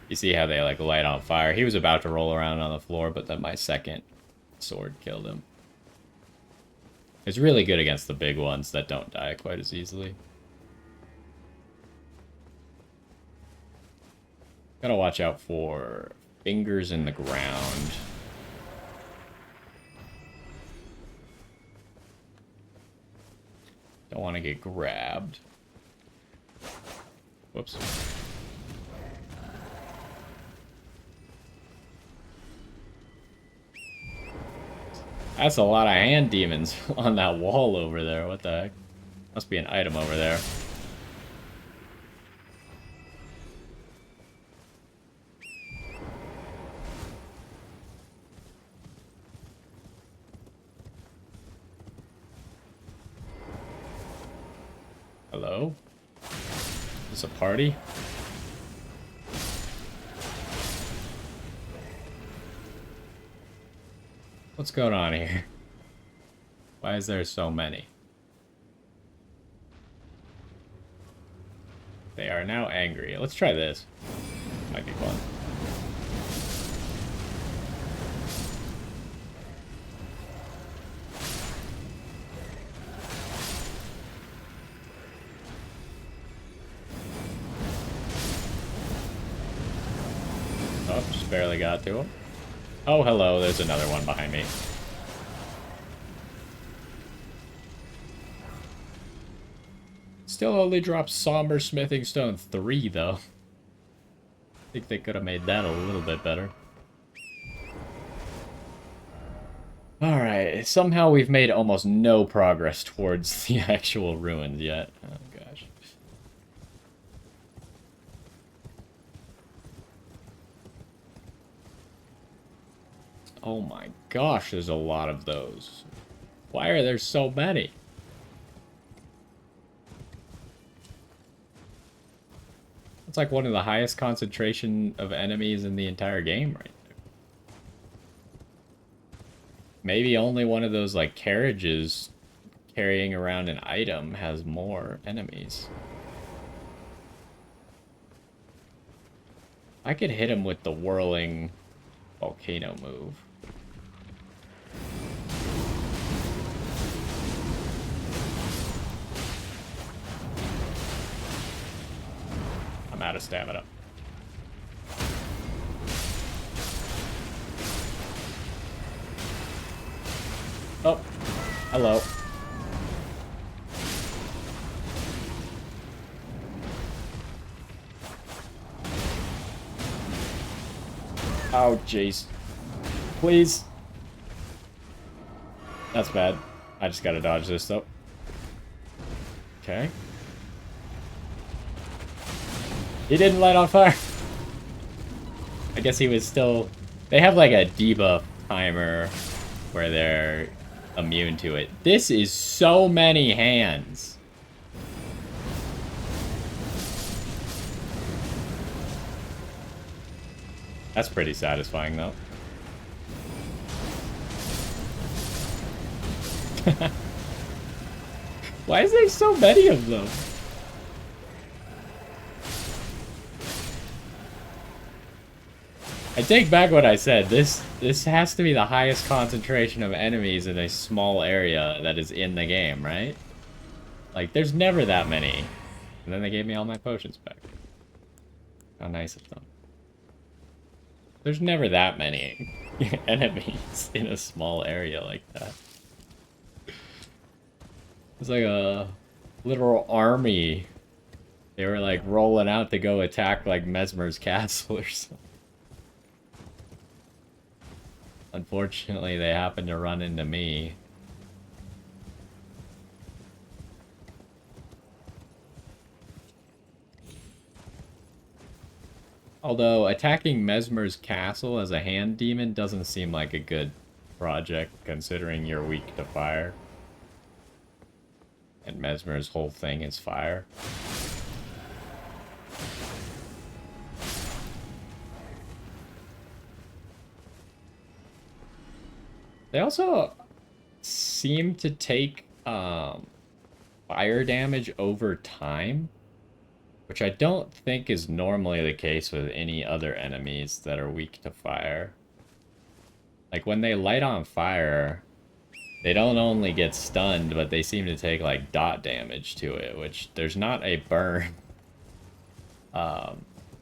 You see how they, like, light on fire? He was about to roll around on the floor, but then my second sword killed him. It's really good against the big ones that don't die quite as easily. Gotta watch out for fingers in the ground. Don't want to get grabbed. Whoops. That's a lot of hand demons on that wall over there. What the heck? Must be an item over there. Hello? Is this a party? What's going on here? Why is there so many? They are now angry. Let's try this. Might be fun. Oh, just barely got to him. Oh, hello, there's another one behind me. Still only dropped Somber Smithing Stone 3, though. I think they could have made that a little bit better. Alright, somehow we've made almost no progress towards the actual ruins yet. Oh, gosh. Oh my gosh, there's a lot of those. Why are there so many? It's like one of the highest concentration of enemies in the entire game right there. Maybe only one of those like carriages carrying around an item has more enemies. I could hit him with the whirling volcano move. out of stamina. Oh, hello. Oh, jeez. Please. That's bad. I just gotta dodge this, though. Okay. He didn't light on fire. I guess he was still... They have like a debuff timer where they're immune to it. This is so many hands. That's pretty satisfying, though. Why is there so many of them? I take back what I said. This has to be the highest concentration of enemies in a small area that is in the game, right? Like, there's never that many. And then they gave me all my potions back. How nice of them. There's never that many enemies in a small area like that. It's like a literal army. They were like rolling out to go attack like Mesmer's castle or something. Unfortunately, they happened to run into me. Although, attacking Mesmer's castle as a hand demon doesn't seem like a good project, considering you're weak to fire. And Mesmer's whole thing is fire. They also seem to take fire damage over time, which I don't think is normally the case with any other enemies that are weak to fire. Like, when they light on fire, they don't only get stunned, but they seem to take, like, dot damage to it, which there's not a burn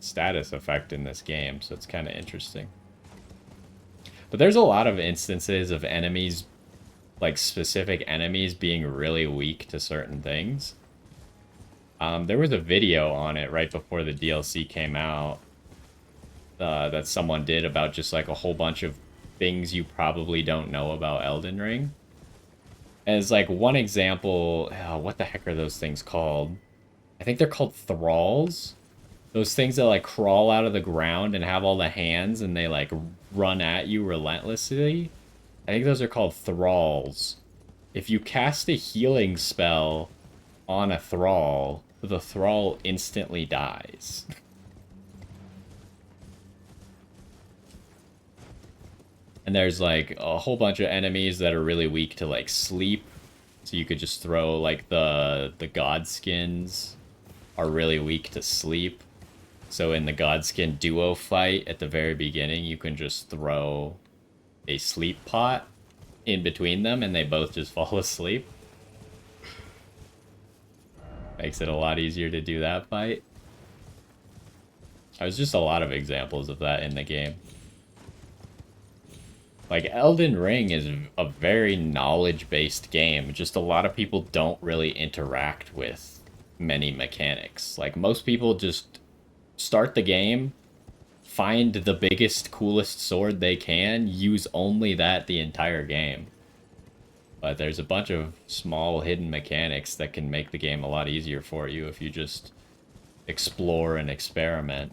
status effect in this game, so it's kind of interesting. But there's a lot of instances of enemies, like, specific enemies being really weak to certain things. There was a video on it right before the DLC came out that someone did about just like a whole bunch of things you probably don't know about Elden Ring. As like one example, oh, what the heck are those things called? I think they're called thralls. Those things that like crawl out of the ground and have all the hands and they like run at you relentlessly. I think those are called thralls. If you cast a healing spell on a thrall, the thrall instantly dies. And there's like a whole bunch of enemies that are really weak to like sleep. So you could just throw like the godskins are really weak to sleep. So in the godskin duo fight at the very beginning, you can just throw a sleep pot in between them and they both just fall asleep. Makes it a lot easier to do that fight. There's just a lot of examples of that in the game. Like, Elden Ring is a very knowledge-based game. Just a lot of people don't really interact with many mechanics. Like, most people just start the game, find the biggest, coolest sword they can, use only that the entire game. But there's a bunch of small hidden mechanics that can make the game a lot easier for you if you just explore and experiment.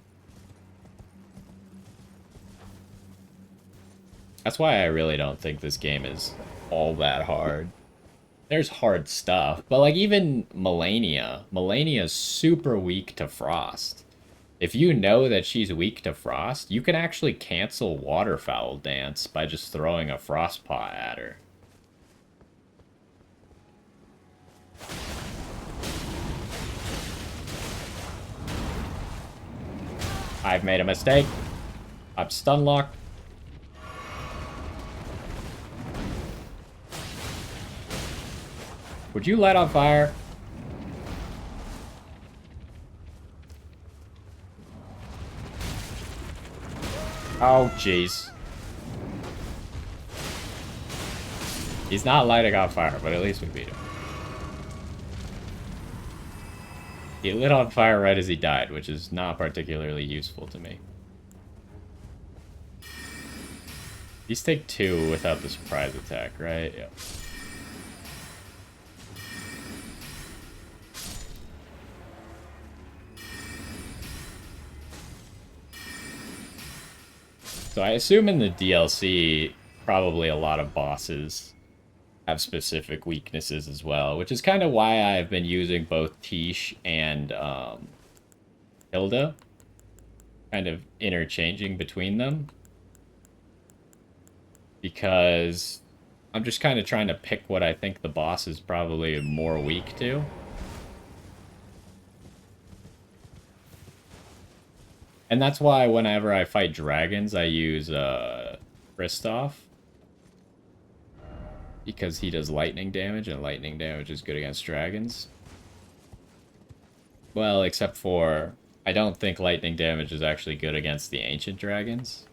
That's why I really don't think this game is all that hard. There's hard stuff, but like even Melania's super weak to frost. If you know that she's weak to frost, you can actually cancel Waterfowl Dance by just throwing a frost pot at her. I've made a mistake. I'm stun locked. Would you light on fire? Oh, jeez. He's not lighting on fire, but at least we beat him. He lit on fire right as he died, which is not particularly useful to me. These take 2 without the surprise attack, right? Yeah. So I assume in the DLC, probably a lot of bosses have specific weaknesses as well, which is kind of why I've been using both Tish and Hilda, kind of interchanging between them, because I'm just kind of trying to pick what I think the boss is probably more weak to. And that's why whenever I fight dragons, I use Kristoff, because he does lightning damage, and lightning damage is good against dragons. Well, except for, I don't think lightning damage is actually good against the ancient dragons.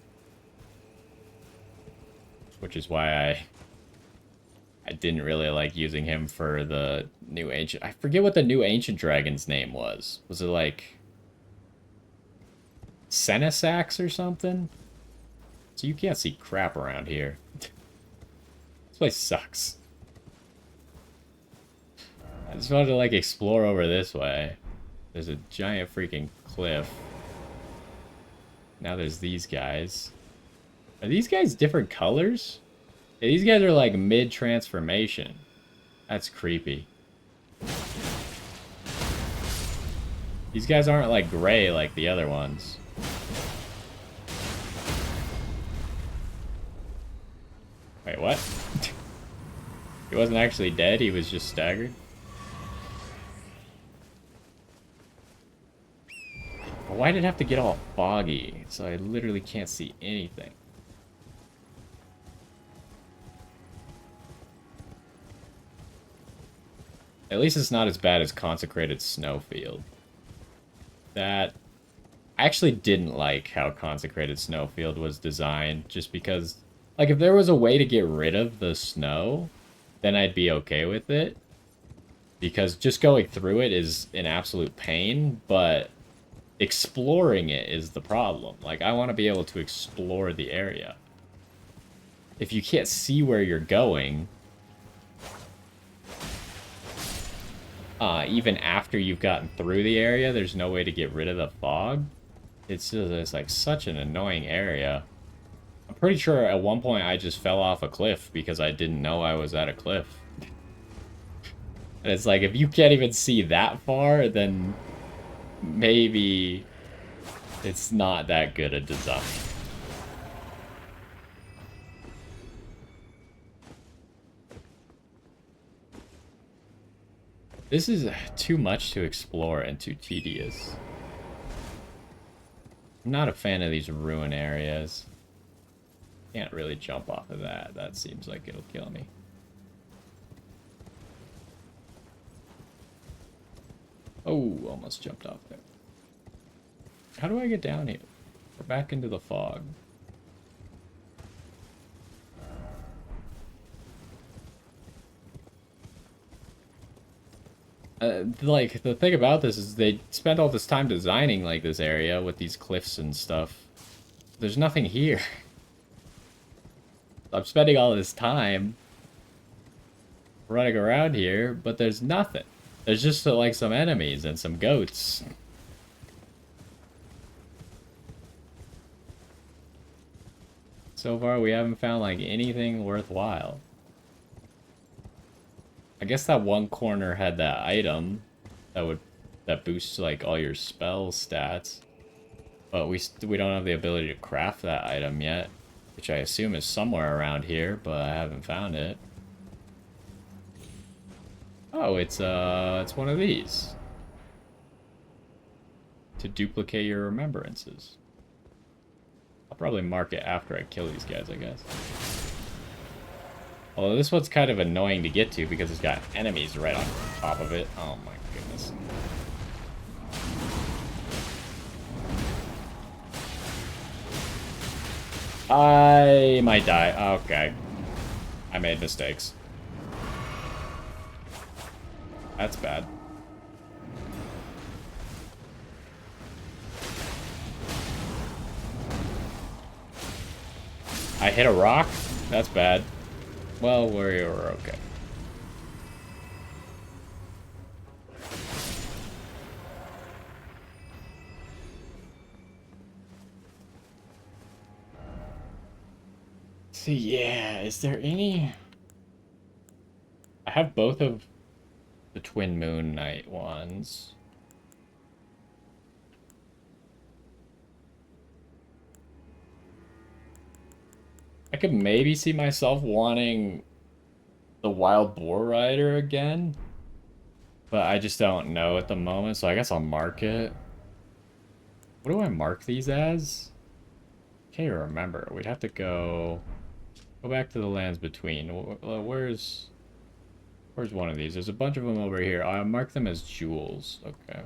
Which is why I didn't really like using him for the new ancient... I forget what the new ancient dragon's name was. Was it like... Senesax or something? So you can't see crap around here. This place sucks. I just wanted to like explore over this way. There's a giant freaking cliff. Now there's these guys. Are these guys different colors? Yeah, these guys are like mid-transformation. That's creepy. These guys aren't like gray like the other ones. Wait, what? He wasn't actually dead, he was just staggered? Why did it have to get all foggy? So I literally can't see anything. At least it's not as bad as Consecrated Snowfield. That... I actually didn't like how Consecrated Snowfield was designed, just because... Like, if there was a way to get rid of the snow, then I'd be okay with it. Because just going through it is an absolute pain, but exploring it is the problem. Like, I want to be able to explore the area. If you can't see where you're going, even after you've gotten through the area, there's no way to get rid of the fog. It's just, it's like such an annoying area. I'm pretty sure at one point I just fell off a cliff because I didn't know I was at a cliff. And it's like, if you can't even see that far, then maybe it's not that good a design. This is too much to explore and too tedious. I'm not a fan of these ruin areas. Can't really jump off of that. That seems like it'll kill me. Oh, almost jumped off there. How do I get down here? We're back into the fog. Like, the thing about this is they spent all this time designing, like, this area with these cliffs and stuff. There's nothing here. I'm spending all this time running around here, but there's nothing. There's just, like, some enemies and some goats. So far, we haven't found, like, anything worthwhile. I guess that one corner had that item that boosts like all your spell stats, but we don't have the ability to craft that item yet, which I assume is somewhere around here, but I haven't found it. Oh, it's one of these to duplicate your remembrances. I'll probably mark it after I kill these guys, I guess. Although this one's kind of annoying to get to because it's got enemies right on top of it. Oh my goodness. I might die. Okay. I made mistakes. That's bad. I hit a rock? That's bad. Well, we're okay. So yeah, is there any... I have both of the Twin Moon Knight ones. I could maybe see myself wanting the Wild Boar Rider again, but I just don't know at the moment, so I guess I'll mark it. What do I mark these as? Can't even remember. We'd have to go back to the lands between. Where's one of these? There's a bunch of them over here. I'll mark them as jewels. Okay.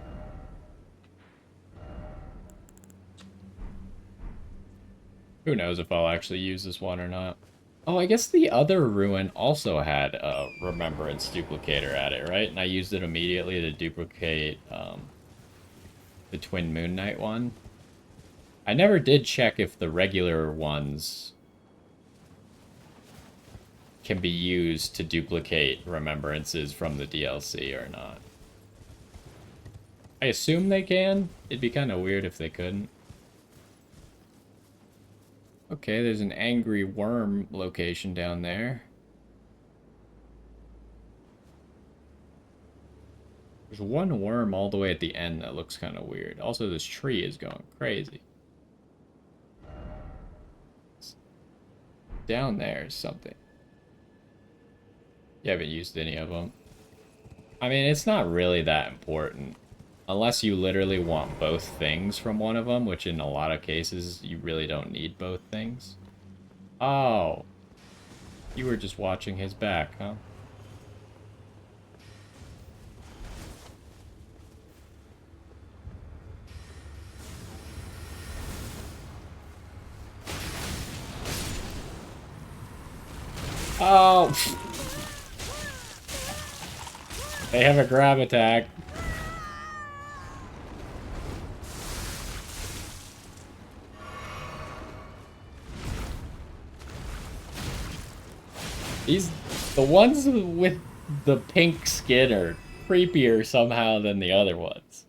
Who knows if I'll actually use this one or not. Oh, I guess the other ruin also had a remembrance duplicator at it, right? And I used it immediately to duplicate the Twin Moon Knight one. I never did check if the regular ones can be used to duplicate remembrances from the DLC or not. I assume they can. It'd be kind of weird if they couldn't. Okay, there's an angry worm location down there. There's one worm all the way at the end that looks kind of weird. Also, this tree is going crazy. Down there is something. You haven't used any of them. I mean, it's not really that important. Unless you literally want both things from one of them, which in a lot of cases, you really don't need both things. Oh. You were just watching his back, huh? Oh! They have a grab attack. The ones with the pink skin are creepier somehow than the other ones.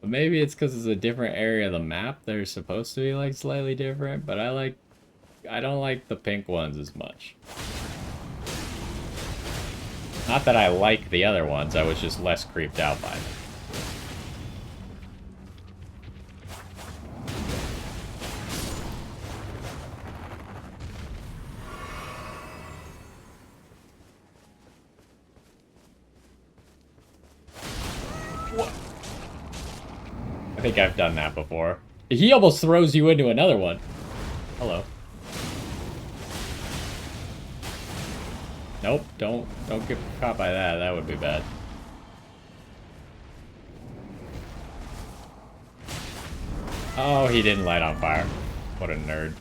But maybe it's because it's a different area of the map. They're supposed to be like slightly different, but I don't like the pink ones as much. Not that I like the other ones, I was just less creeped out by them. What? I think I've done that before. He almost throws you into another one. Hello. Nope, don't get caught by that. That would be bad. Oh, he didn't light on fire. What a nerd.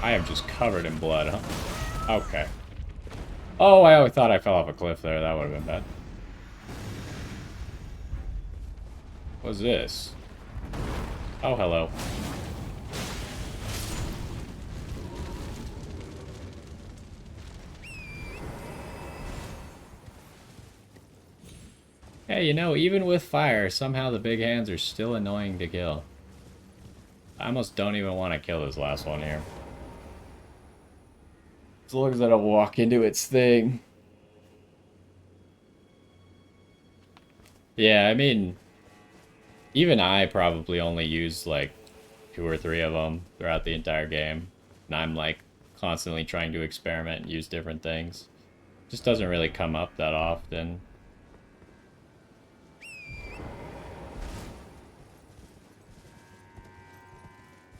I am just covered in blood, huh? Okay. Oh, I thought I fell off a cliff there. That would have been bad. What's this? Oh, hello. Hey, you know, even with fire, somehow the big hands are still annoying to kill. I almost don't even want to kill this last one here. As long as I don't walk into its thing. Yeah, I mean, even I probably only use like 2 or 3 of them throughout the entire game. And I'm like constantly trying to experiment and use different things. Just doesn't really come up that often.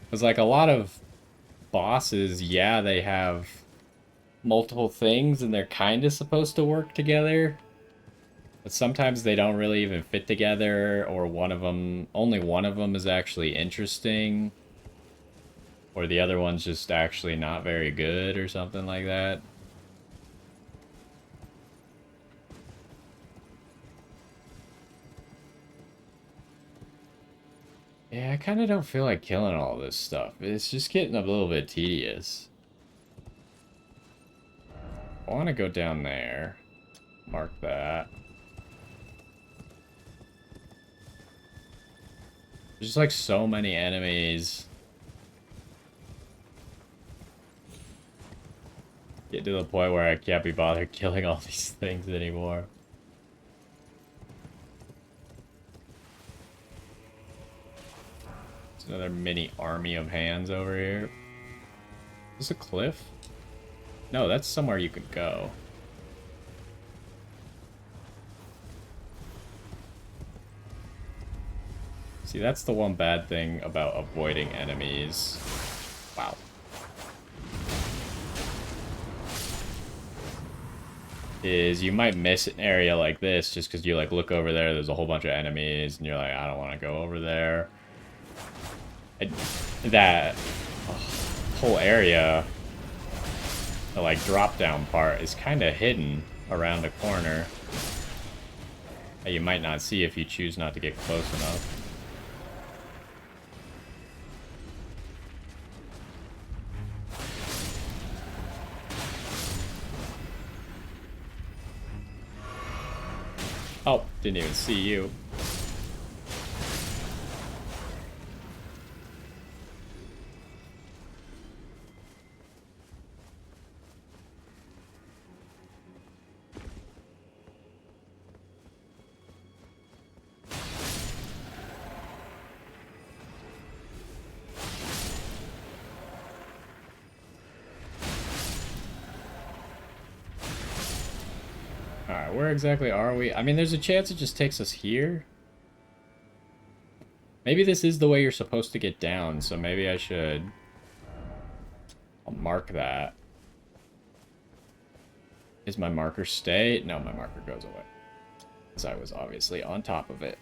Because like a lot of bosses, yeah, they have multiple things and they're kind of supposed to work together. But sometimes they don't really even fit together, or only one of them is actually interesting, or the other one's just actually not very good or something like that. Yeah, I kind of don't feel like killing all this stuff. It's just getting a little bit tedious. I want to go down there. Mark that. There's just like so many enemies. Get to the point where I can't be bothered killing all these things anymore. There's another mini army of hands over here. Is this a cliff? No, that's somewhere you could go. See, that's the one bad thing about avoiding enemies. Wow. Is you might miss an area like this just because you like look over there's a whole bunch of enemies and you're like, I don't want to go over there. That whole area, the like drop down part, is kind of hidden around a corner that you might not see if you choose not to get close enough. Oh, didn't even see you. Alright, where exactly are we? I mean, there's a chance it just takes us here. Maybe this is the way you're supposed to get down, so maybe I should... I'll mark that. Is my marker stay? No, my marker goes away. Because I was obviously on top of it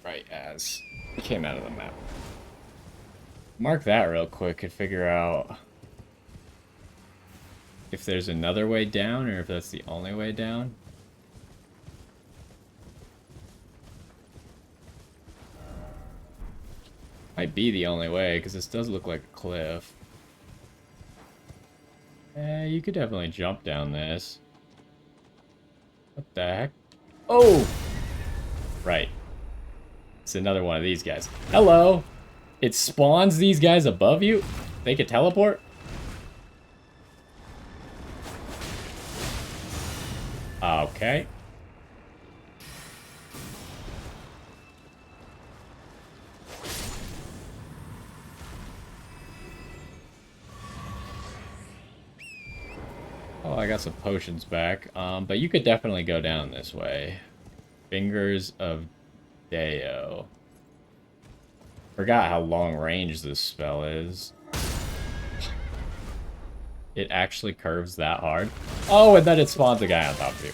right as it came out of the map. Mark that real quick and figure out if there's another way down or if that's the only way down. Might be the only way, because this does look like a cliff. You could definitely jump down this. What the heck? Oh! Right. It's another one of these guys. Hello! It spawns these guys above you? They could teleport? Okay. Oh, I got some potions back. But you could definitely go down this way. Fingers of Deo. Forgot how long range this spell is. It actually curves that hard. Oh, and then it spawns a guy on top of you.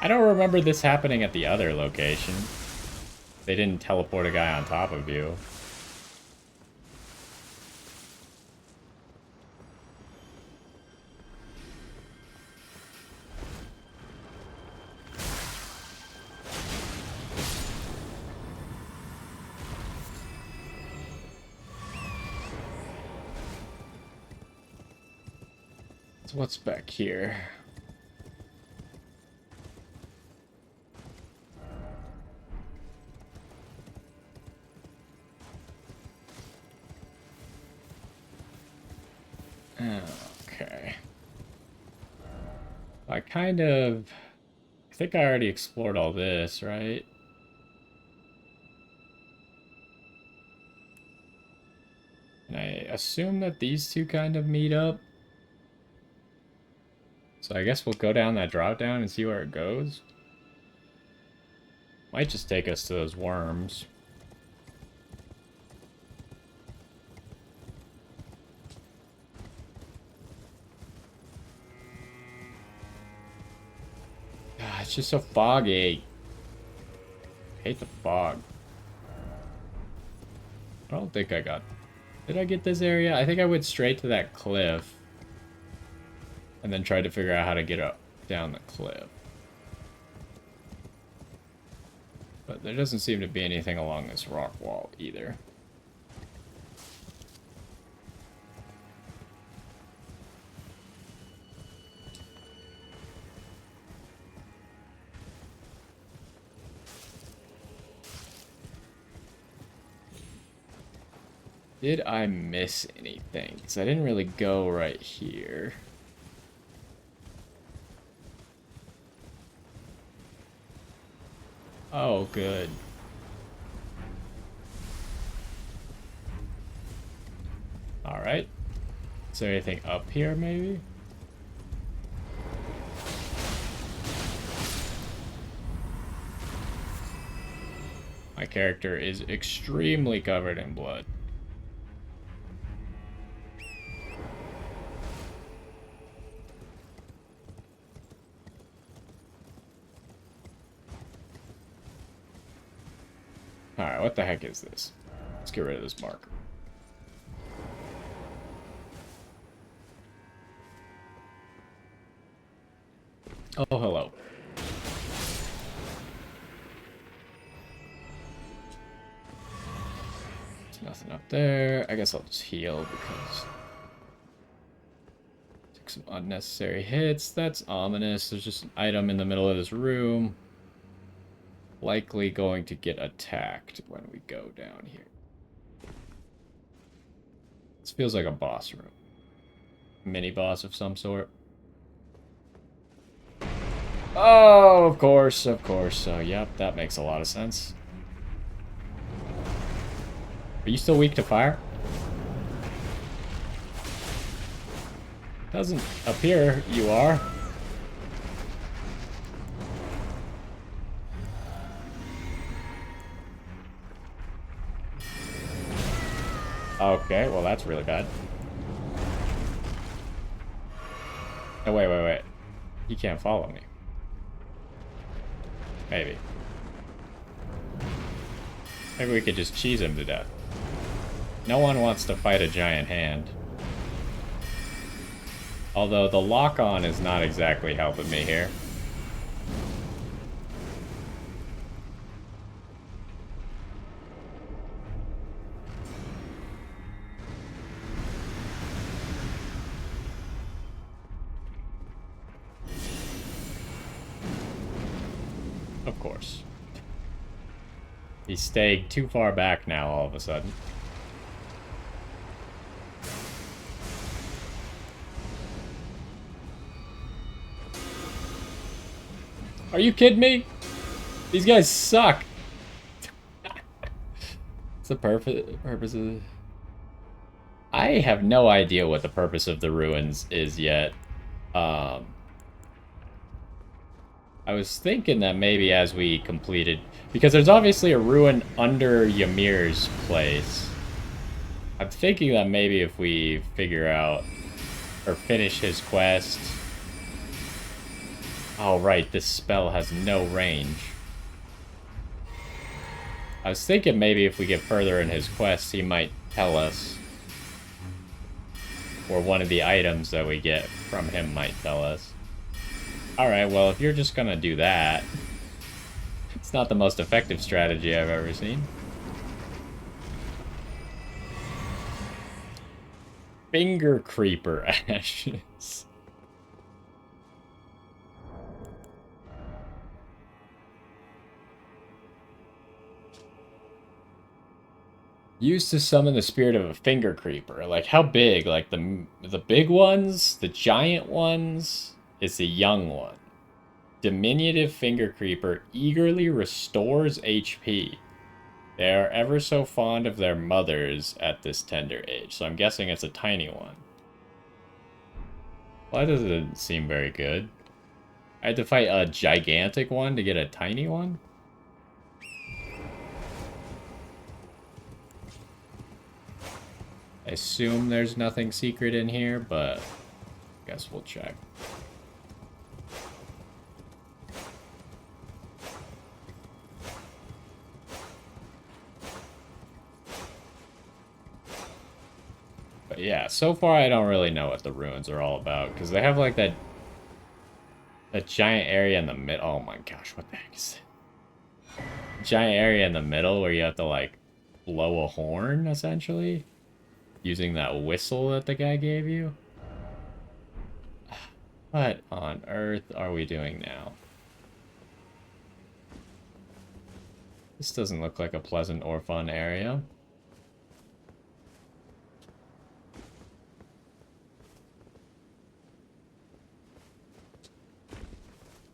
I don't remember this happening at the other location. They didn't teleport a guy on top of you. So what's back here? Okay. I think I already explored all this, right? And I assume that these two kind of meet up. So I guess we'll go down that drop down and see where it goes. Might just take us to those worms. It's just so foggy. I hate the fog. I don't think I got... Did I get this area? I think I went straight to that cliff. And then tried to figure out how to get up down the cliff. But there doesn't seem to be anything along this rock wall either. Did I miss anything? Because I didn't really go right here. Oh, good. Alright. Is there anything up here, maybe? My character is extremely covered in blood. Alright, what the heck is this? Let's get rid of this marker. Oh, hello. There's nothing up there. I guess I'll just heal because... Took some unnecessary hits. That's ominous. There's just an item in the middle of this room. Likely going to get attacked when we go down here. This feels like a boss room. Mini boss of some sort. Oh, of course, of course. So, yep, that makes a lot of sense. Are you still weak to fire? Doesn't appear you are. Okay, well that's really bad. Oh, wait. He can't follow me. Maybe. Maybe we could just cheese him to death. No one wants to fight a giant hand. Although the lock-on is not exactly helping me here. Of course. He's staying too far back now all of a sudden. Are you kidding me? These guys suck. What's the purpose of... I have no idea what the purpose of the ruins is yet. I was thinking that maybe as we completed... Because there's obviously a ruin under Ymir's place. I'm thinking that maybe if we figure out... Or finish his quest... Oh, right, this spell has no range. I was thinking maybe if we get further in his quest, he might tell us. Or one of the items that we get from him might tell us. Alright, well, if you're just gonna do that... It's not the most effective strategy I've ever seen. Finger Creeper Ashes. Used to summon the spirit of a finger creeper. Like, how big? Like, the big ones? The giant ones? It's the young one. Diminutive finger creeper eagerly restores HP. They are ever so fond of their mothers at this tender age. So I'm guessing it's a tiny one. Well, that doesn't seem very good. I had to fight a gigantic one to get a tiny one? I assume there's nothing secret in here, but I guess we'll check. But yeah, so far I don't really know what the ruins are all about. Because they have like that giant area in the middle. Oh my gosh, what the heck is it? Giant area in the middle where you have to like blow a horn, essentially. Using that whistle that the guy gave you. What on earth are we doing now? This doesn't look like a pleasant or fun area.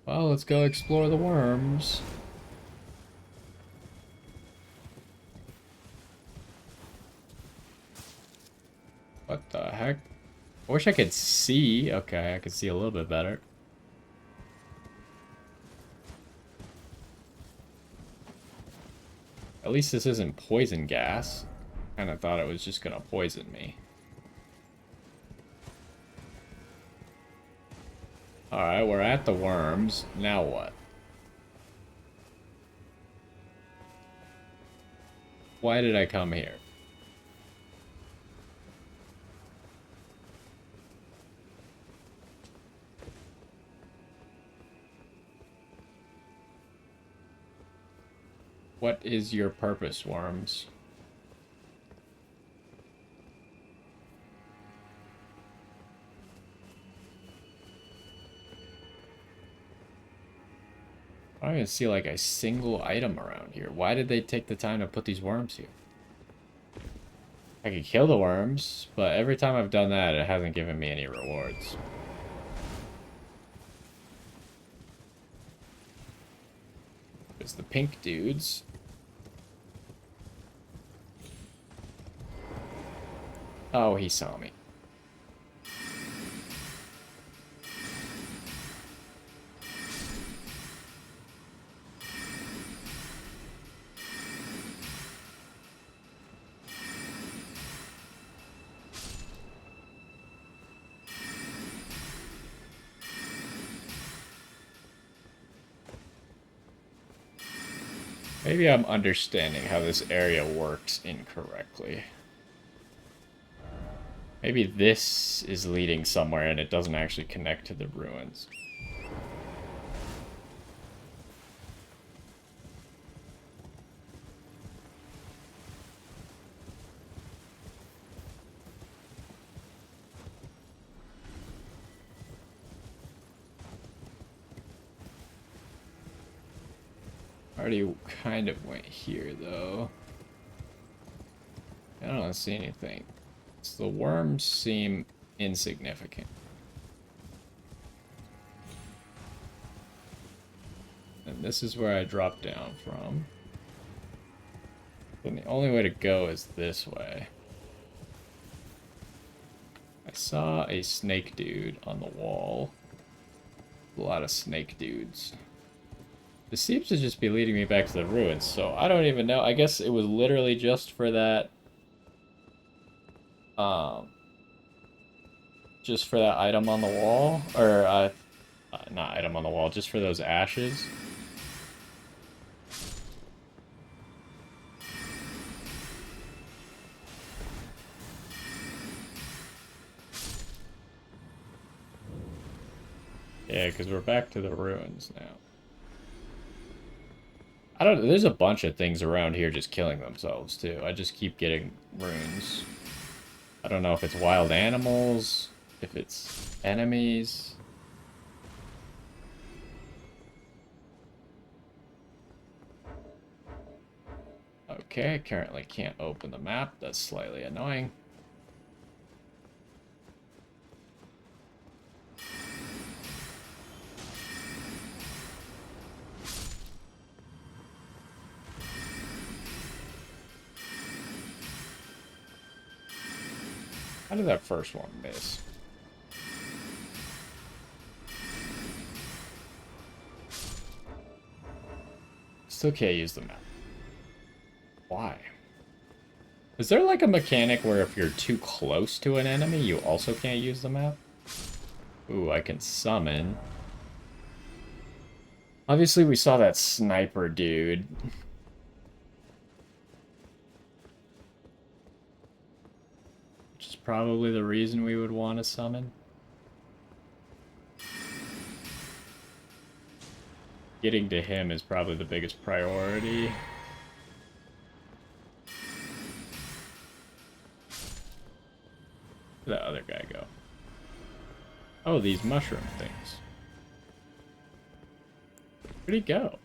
Well, let's go explore the worms. What the heck? I wish I could see. Okay, I could see a little bit better. At least this isn't poison gas. Kind of thought it was just gonna poison me. Alright, we're at the worms. Now what? Why did I come here? What is your purpose, worms? I don't even see like a single item around here. Why did they take the time to put these worms here? I could kill the worms, but every time I've done that, it hasn't given me any rewards. There's the pink dudes. Oh, he saw me. Maybe I'm understanding how this area works incorrectly. Maybe this is leading somewhere and it doesn't actually connect to the ruins. Already kind of went here, though. I don't see anything. So the worms seem insignificant. And this is where I dropped down from. And the only way to go is this way. I saw a snake dude on the wall. A lot of snake dudes. This seems to just be leading me back to the ruins, so I don't even know. I guess it was literally just for that... just for that item on the wall? Or, not item on the wall, just for those ashes. Yeah, because we're back to the ruins now. I don't know, there's a bunch of things around here just killing themselves, too. I just keep getting runes. I don't know if it's wild animals, if it's enemies. Okay, I currently can't open the map. That's slightly annoying. How did that first one miss? Still can't use the map. Why? Is there like a mechanic where if you're too close to an enemy, you also can't use the map? Ooh, I can summon. Obviously, we saw that sniper dude. Which which is probably the reason we would want to summon. Getting to him is probably the biggest priority. Where'd that other guy go? Oh, these mushroom things. Where'd he go?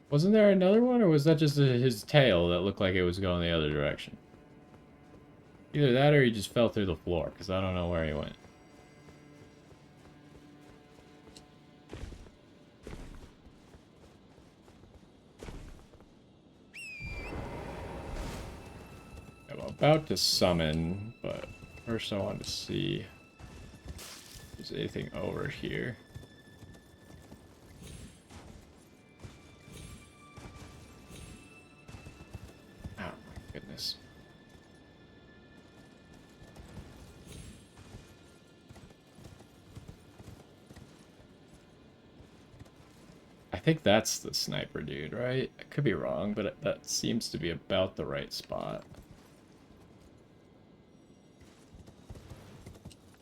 Wasn't there another one, or was that just his tail that looked like it was going the other direction? Either that or he just fell through the floor, because I don't know where he went. I'm about to summon, but first I want to see if there's anything over here. Oh my goodness. I think that's the sniper dude, right? I could be wrong, but that seems to be about the right spot.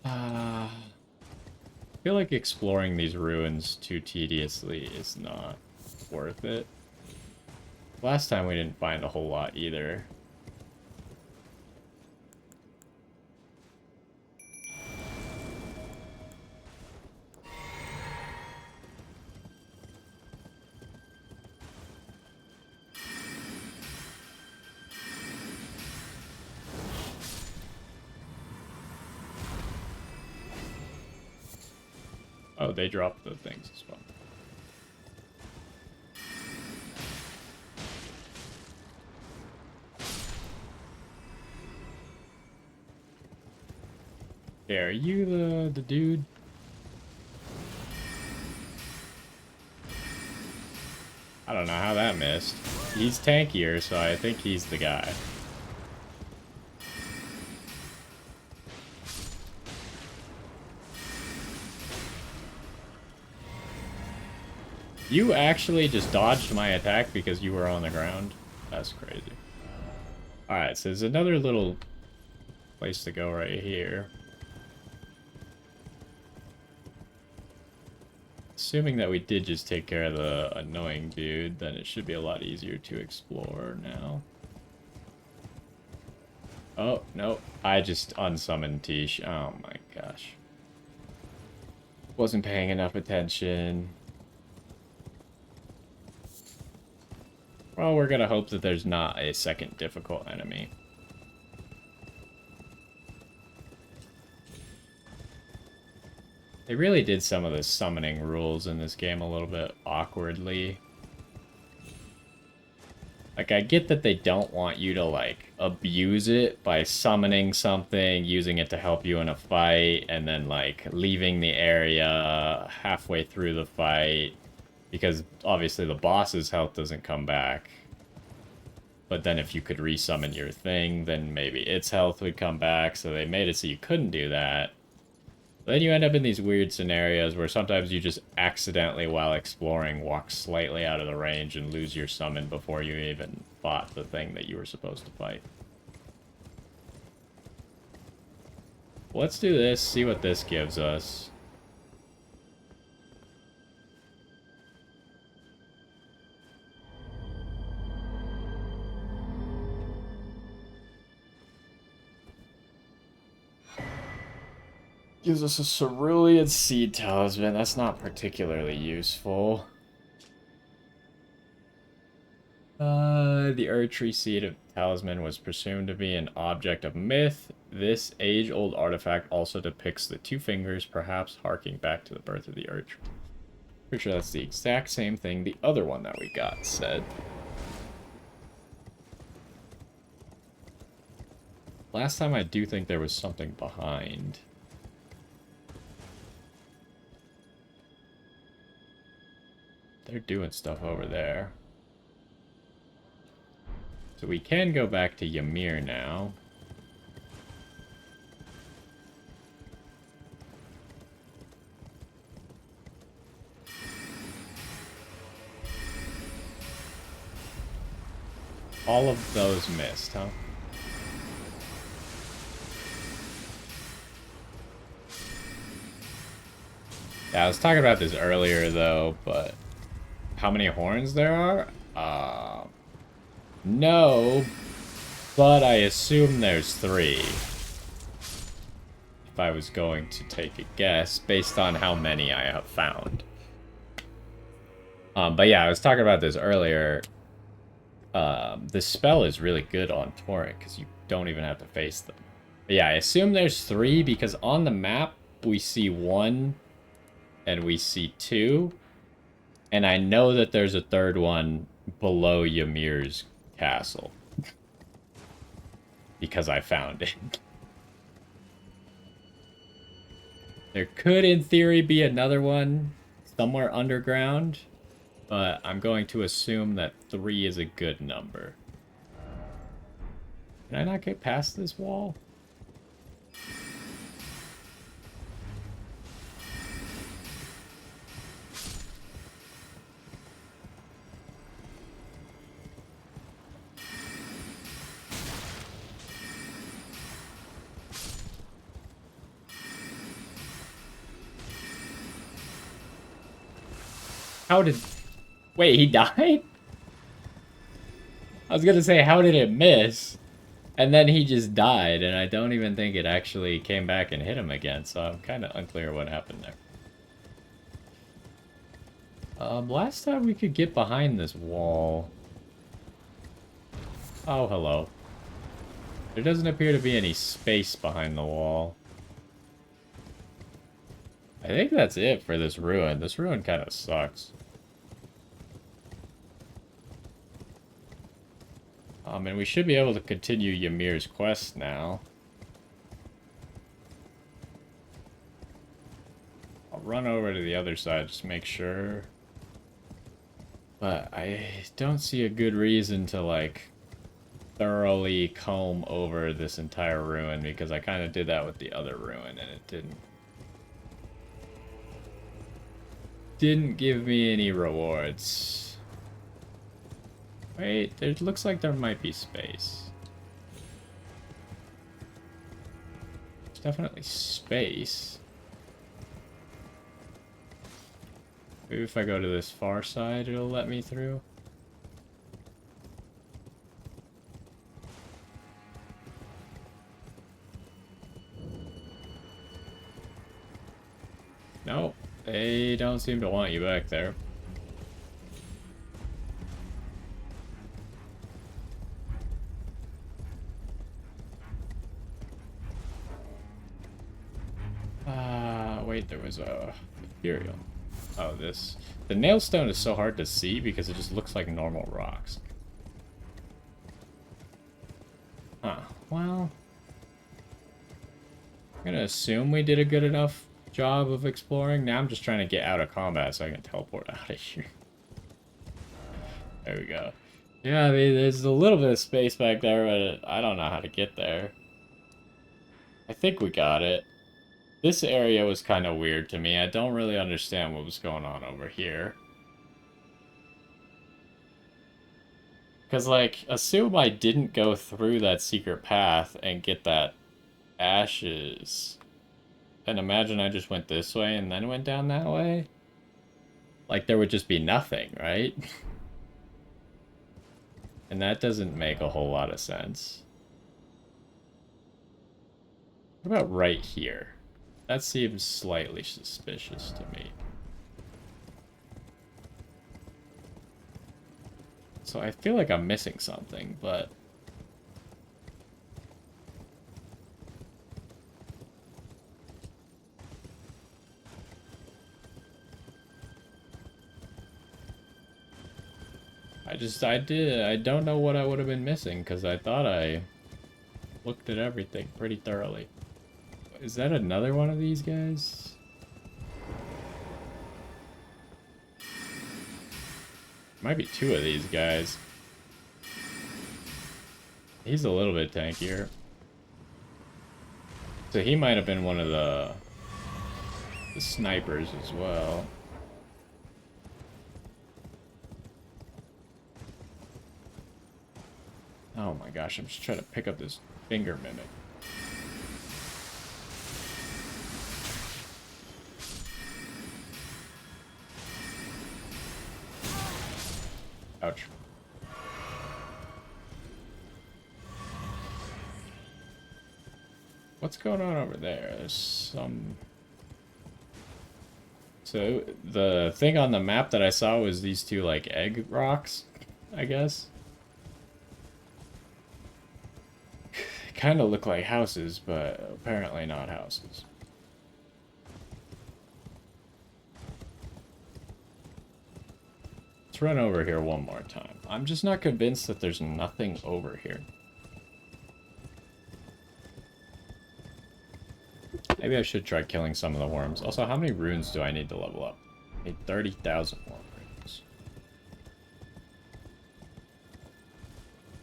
I feel like exploring these ruins too tediously is not worth it. Last time we didn't find a whole lot either. Oh, they dropped the things as well. Yeah, are you the dude? I don't know how that missed. He's tankier, so I think he's the guy. You actually just dodged my attack because you were on the ground? That's crazy. Alright, so there's another little place to go right here. Assuming that we did just take care of the annoying dude, then it should be a lot easier to explore now. Oh, no. I just unsummoned Tish. Oh my gosh. Wasn't paying enough attention. Well, we're gonna hope that there's not a second difficult enemy. They really did some of the summoning rules in this game a little bit awkwardly. Like, I get that they don't want you to, like, abuse it by summoning something, using it to help you in a fight, and then, like, leaving the area halfway through the fight. Because, obviously, the boss's health doesn't come back. But then if you could resummon your thing, then maybe its health would come back, so they made it so you couldn't do that. Then you end up in these weird scenarios where sometimes you just accidentally, while exploring, walk slightly out of the range and lose your summon before you even fought the thing that you were supposed to fight. Let's do this, see what this gives us. Gives us a Cerulean Seed Talisman. That's not particularly useful. The Erdtree Seed of Talisman was presumed to be an object of myth. This age-old artifact also depicts the two fingers, perhaps harking back to the birth of the Erdtree. Pretty sure that's the exact same thing the other one that we got said. Last time I do think there was something behind. They're doing stuff over there. So we can go back to Ymir now. All of those missed, huh? Yeah, I was talking about this earlier though, but how many horns there are? No, but I assume there's three. If I was going to take a guess based on how many I have found. But yeah, I was talking about this earlier. This spell is really good on Torrent because you don't even have to face them. But yeah, I assume there's three because on the map we see one and we see two. And I know that there's a third one below Ymir's castle. Because I found it. There could, in theory, be another one somewhere underground. But I'm going to assume that 3 is a good number. Can I not get past this wall? How did... Wait, he died? I was gonna say, how did it miss? And then he just died, and I don't even think it actually came back and hit him again, so I'm kind of unclear what happened there. Last time we could get behind this wall. Oh, hello. There doesn't appear to be any space behind the wall. I think that's it for this ruin. This ruin kind of sucks. And we should be able to continue Ymir's quest now. I'll run over to the other side just to make sure. But I don't see a good reason to, like, thoroughly comb over this entire ruin because I kind of did that with the other ruin and it didn't give me any rewards. Wait, it looks like there might be space. There's definitely space. Maybe if I go to this far side, it'll let me through. No, they don't seem to want you back there. Wait, there was a material. Oh, this. The nailstone is so hard to see because it just looks like normal rocks. Huh. Well, I'm gonna assume we did a good enough job of exploring. Now I'm just trying to get out of combat so I can teleport out of here. There we go. Yeah, I mean, there's a little bit of space back there, but I don't know how to get there. I think we got it. This area was kind of weird to me. I don't really understand what was going on over here. Because, like, assume I didn't go through that secret path and get that ashes. And imagine I just went this way and then went down that way. Like, there would just be nothing, right? And that doesn't make a whole lot of sense. What about right here? That seems slightly suspicious to me. So I feel like I'm missing something, but... I don't know what I would have been missing, because I thought I looked at everything pretty thoroughly. Is that another one of these guys? Might be 2 of these guys. He's a little bit tankier. So he might have been one of the snipers as well. Oh my gosh, I'm just trying to pick up this finger mimic. Ouch. What's going on over there? There's some... So, the thing on the map that I saw was these two, like, egg rocks, I guess. Kind of look like houses, but apparently not houses. Let's run over here one more time. I'm just not convinced that there's nothing over here. Maybe I should try killing some of the worms. Also, how many runes do I need to level up? I need 30,000 more runes.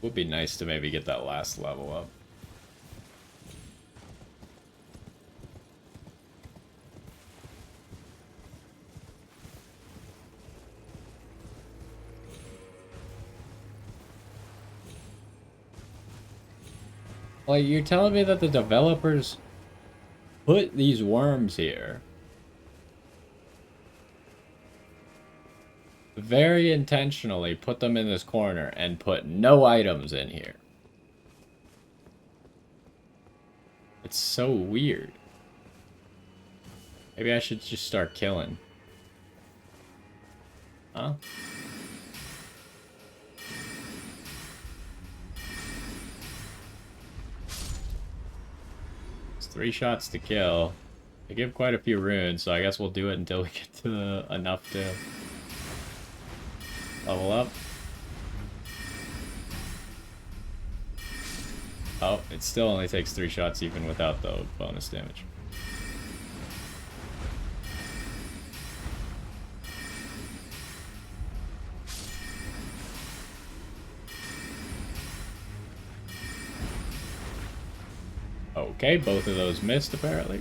Would be nice to maybe get that last level up. Like, you're telling me that the developers put these worms here very intentionally, put them in this corner and put no items in here. It's so weird. Maybe I should just start killing. Huh? It's 3 shots to kill. They give quite a few runes, so I guess we'll do it until we get to enough to level up. Oh, it still only takes 3 shots even without the bonus damage. Okay, both of those missed apparently.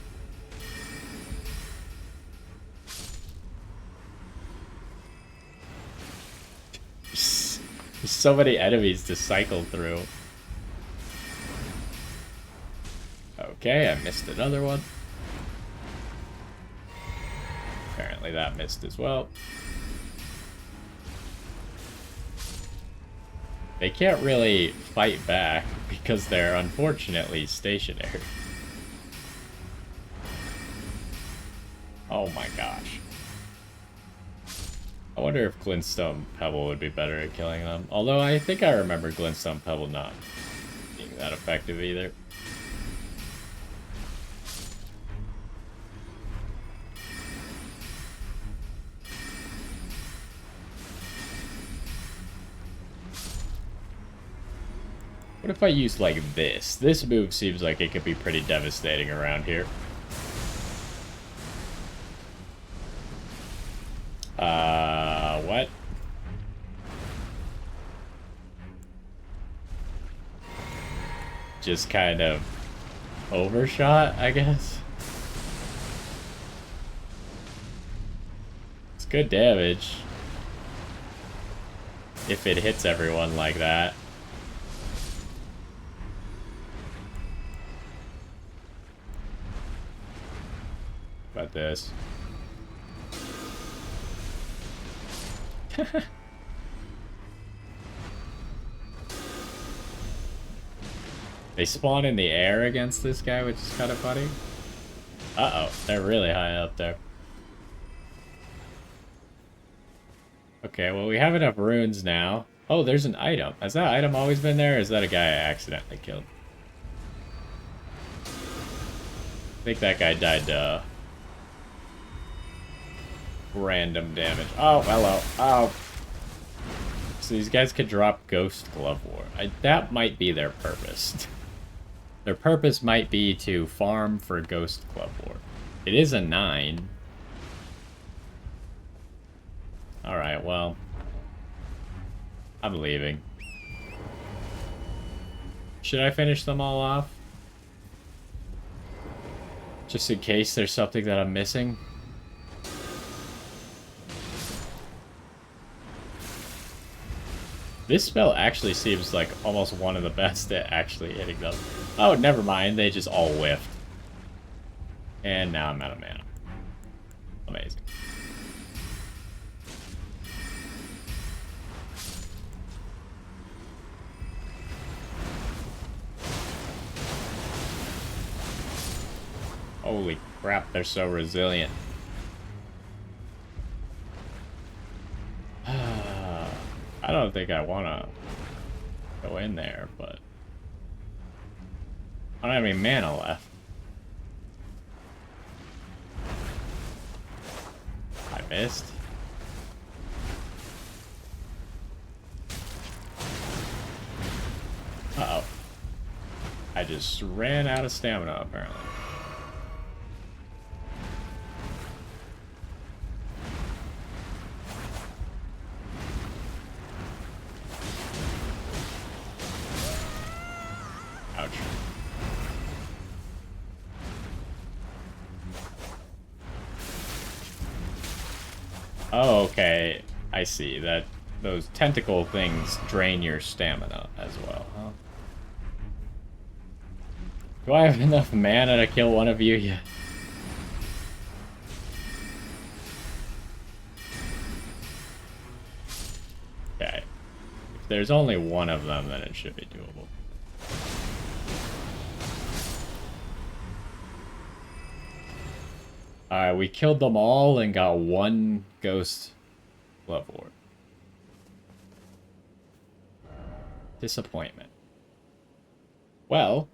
There's so many enemies to cycle through. Okay, I missed another one. Apparently that missed as well. They can't really fight back because they're unfortunately stationary. Oh my gosh. I wonder if Glintstone Pebble would be better at killing them. Although I think I remember Glintstone Pebble not being that effective either. What if I used like this? This move seems like it could be pretty devastating around here. What? Just kind of overshot, I guess. It's good damage. If it hits everyone like that. About this. They spawn in the air against this guy, which is kind of funny. Uh-oh, they're really high up there. Okay, well, we have enough runes now. Oh, there's an item. Has that item always been there, or is that a guy I accidentally killed? I think that guy died, random damage. Oh, hello. Oh. So these guys could drop Ghost Glove War. That might be their purpose. Their purpose might be to farm for Ghost Glove War. It is a 9. Alright, well. I'm leaving. Should I finish them all off? Just in case there's something that I'm missing? This spell actually seems like almost one of the best at actually hitting them. Oh, never mind. They just all whiffed. And now I'm out of mana. Amazing. Holy crap, they're so resilient. I don't think I want to go in there, but I don't have any mana left. I missed. Uh-oh. I just ran out of stamina, apparently. Ouch. Oh, okay. I see that those tentacle things drain your stamina as well, huh? Do I have enough mana to kill one of you yet? Okay. If there's only one of them, then it should be doable. Alright, we killed them all and got one ghost level. Disappointment. Well,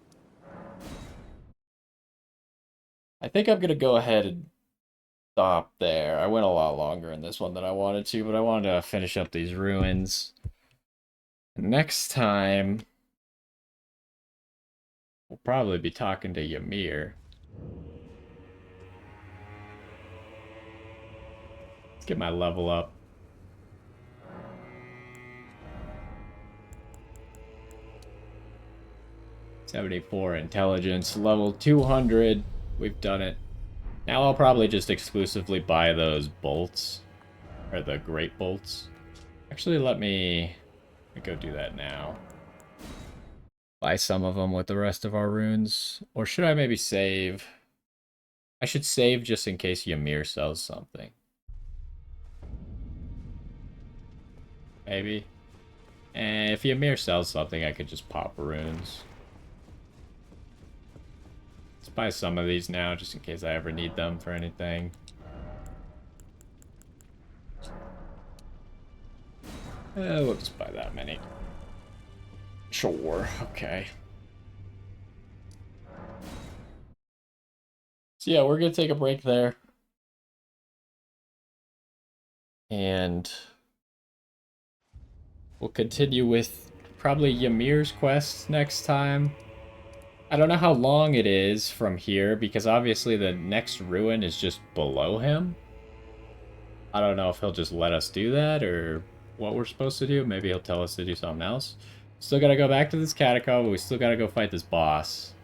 I think I'm gonna go ahead and stop there. I went a lot longer in this one than I wanted to, but I wanted to finish up these ruins. Next time, we'll probably be talking to Ymir. Let's get my level up. 74 intelligence, level 200. We've done it. Now I'll probably just exclusively buy those bolts. Or the great bolts. Actually, let me go do that now. Buy some of them with the rest of our runes. Or should I maybe save? I should save just in case Ymir sells something. Maybe. And if Ymir sells something, I could just pop runes. Let's buy some of these now, just in case I ever need them for anything. We'll just buy that many. Sure, okay. So yeah, we're gonna take a break there. And we'll continue with probably Ymir's quest next time. I don't know how long it is from here, because obviously the next ruin is just below him. I don't know if he'll just let us do that, or what we're supposed to do. Maybe he'll tell us to do something else. Still gotta go back to this catacomb, but we still gotta go fight this boss.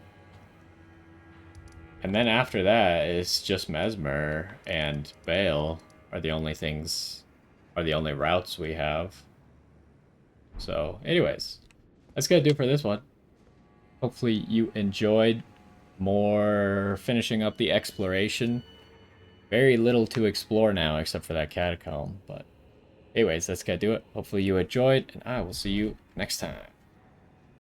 And then after that, it's just Mesmer and Bale are the only things, are the only routes we have. So, anyways, that's gonna do it for this one. Hopefully you enjoyed more finishing up the exploration. Very little to explore now except for that catacomb, but anyways, that's gonna do it. Hopefully you enjoyed, and I will see you next time.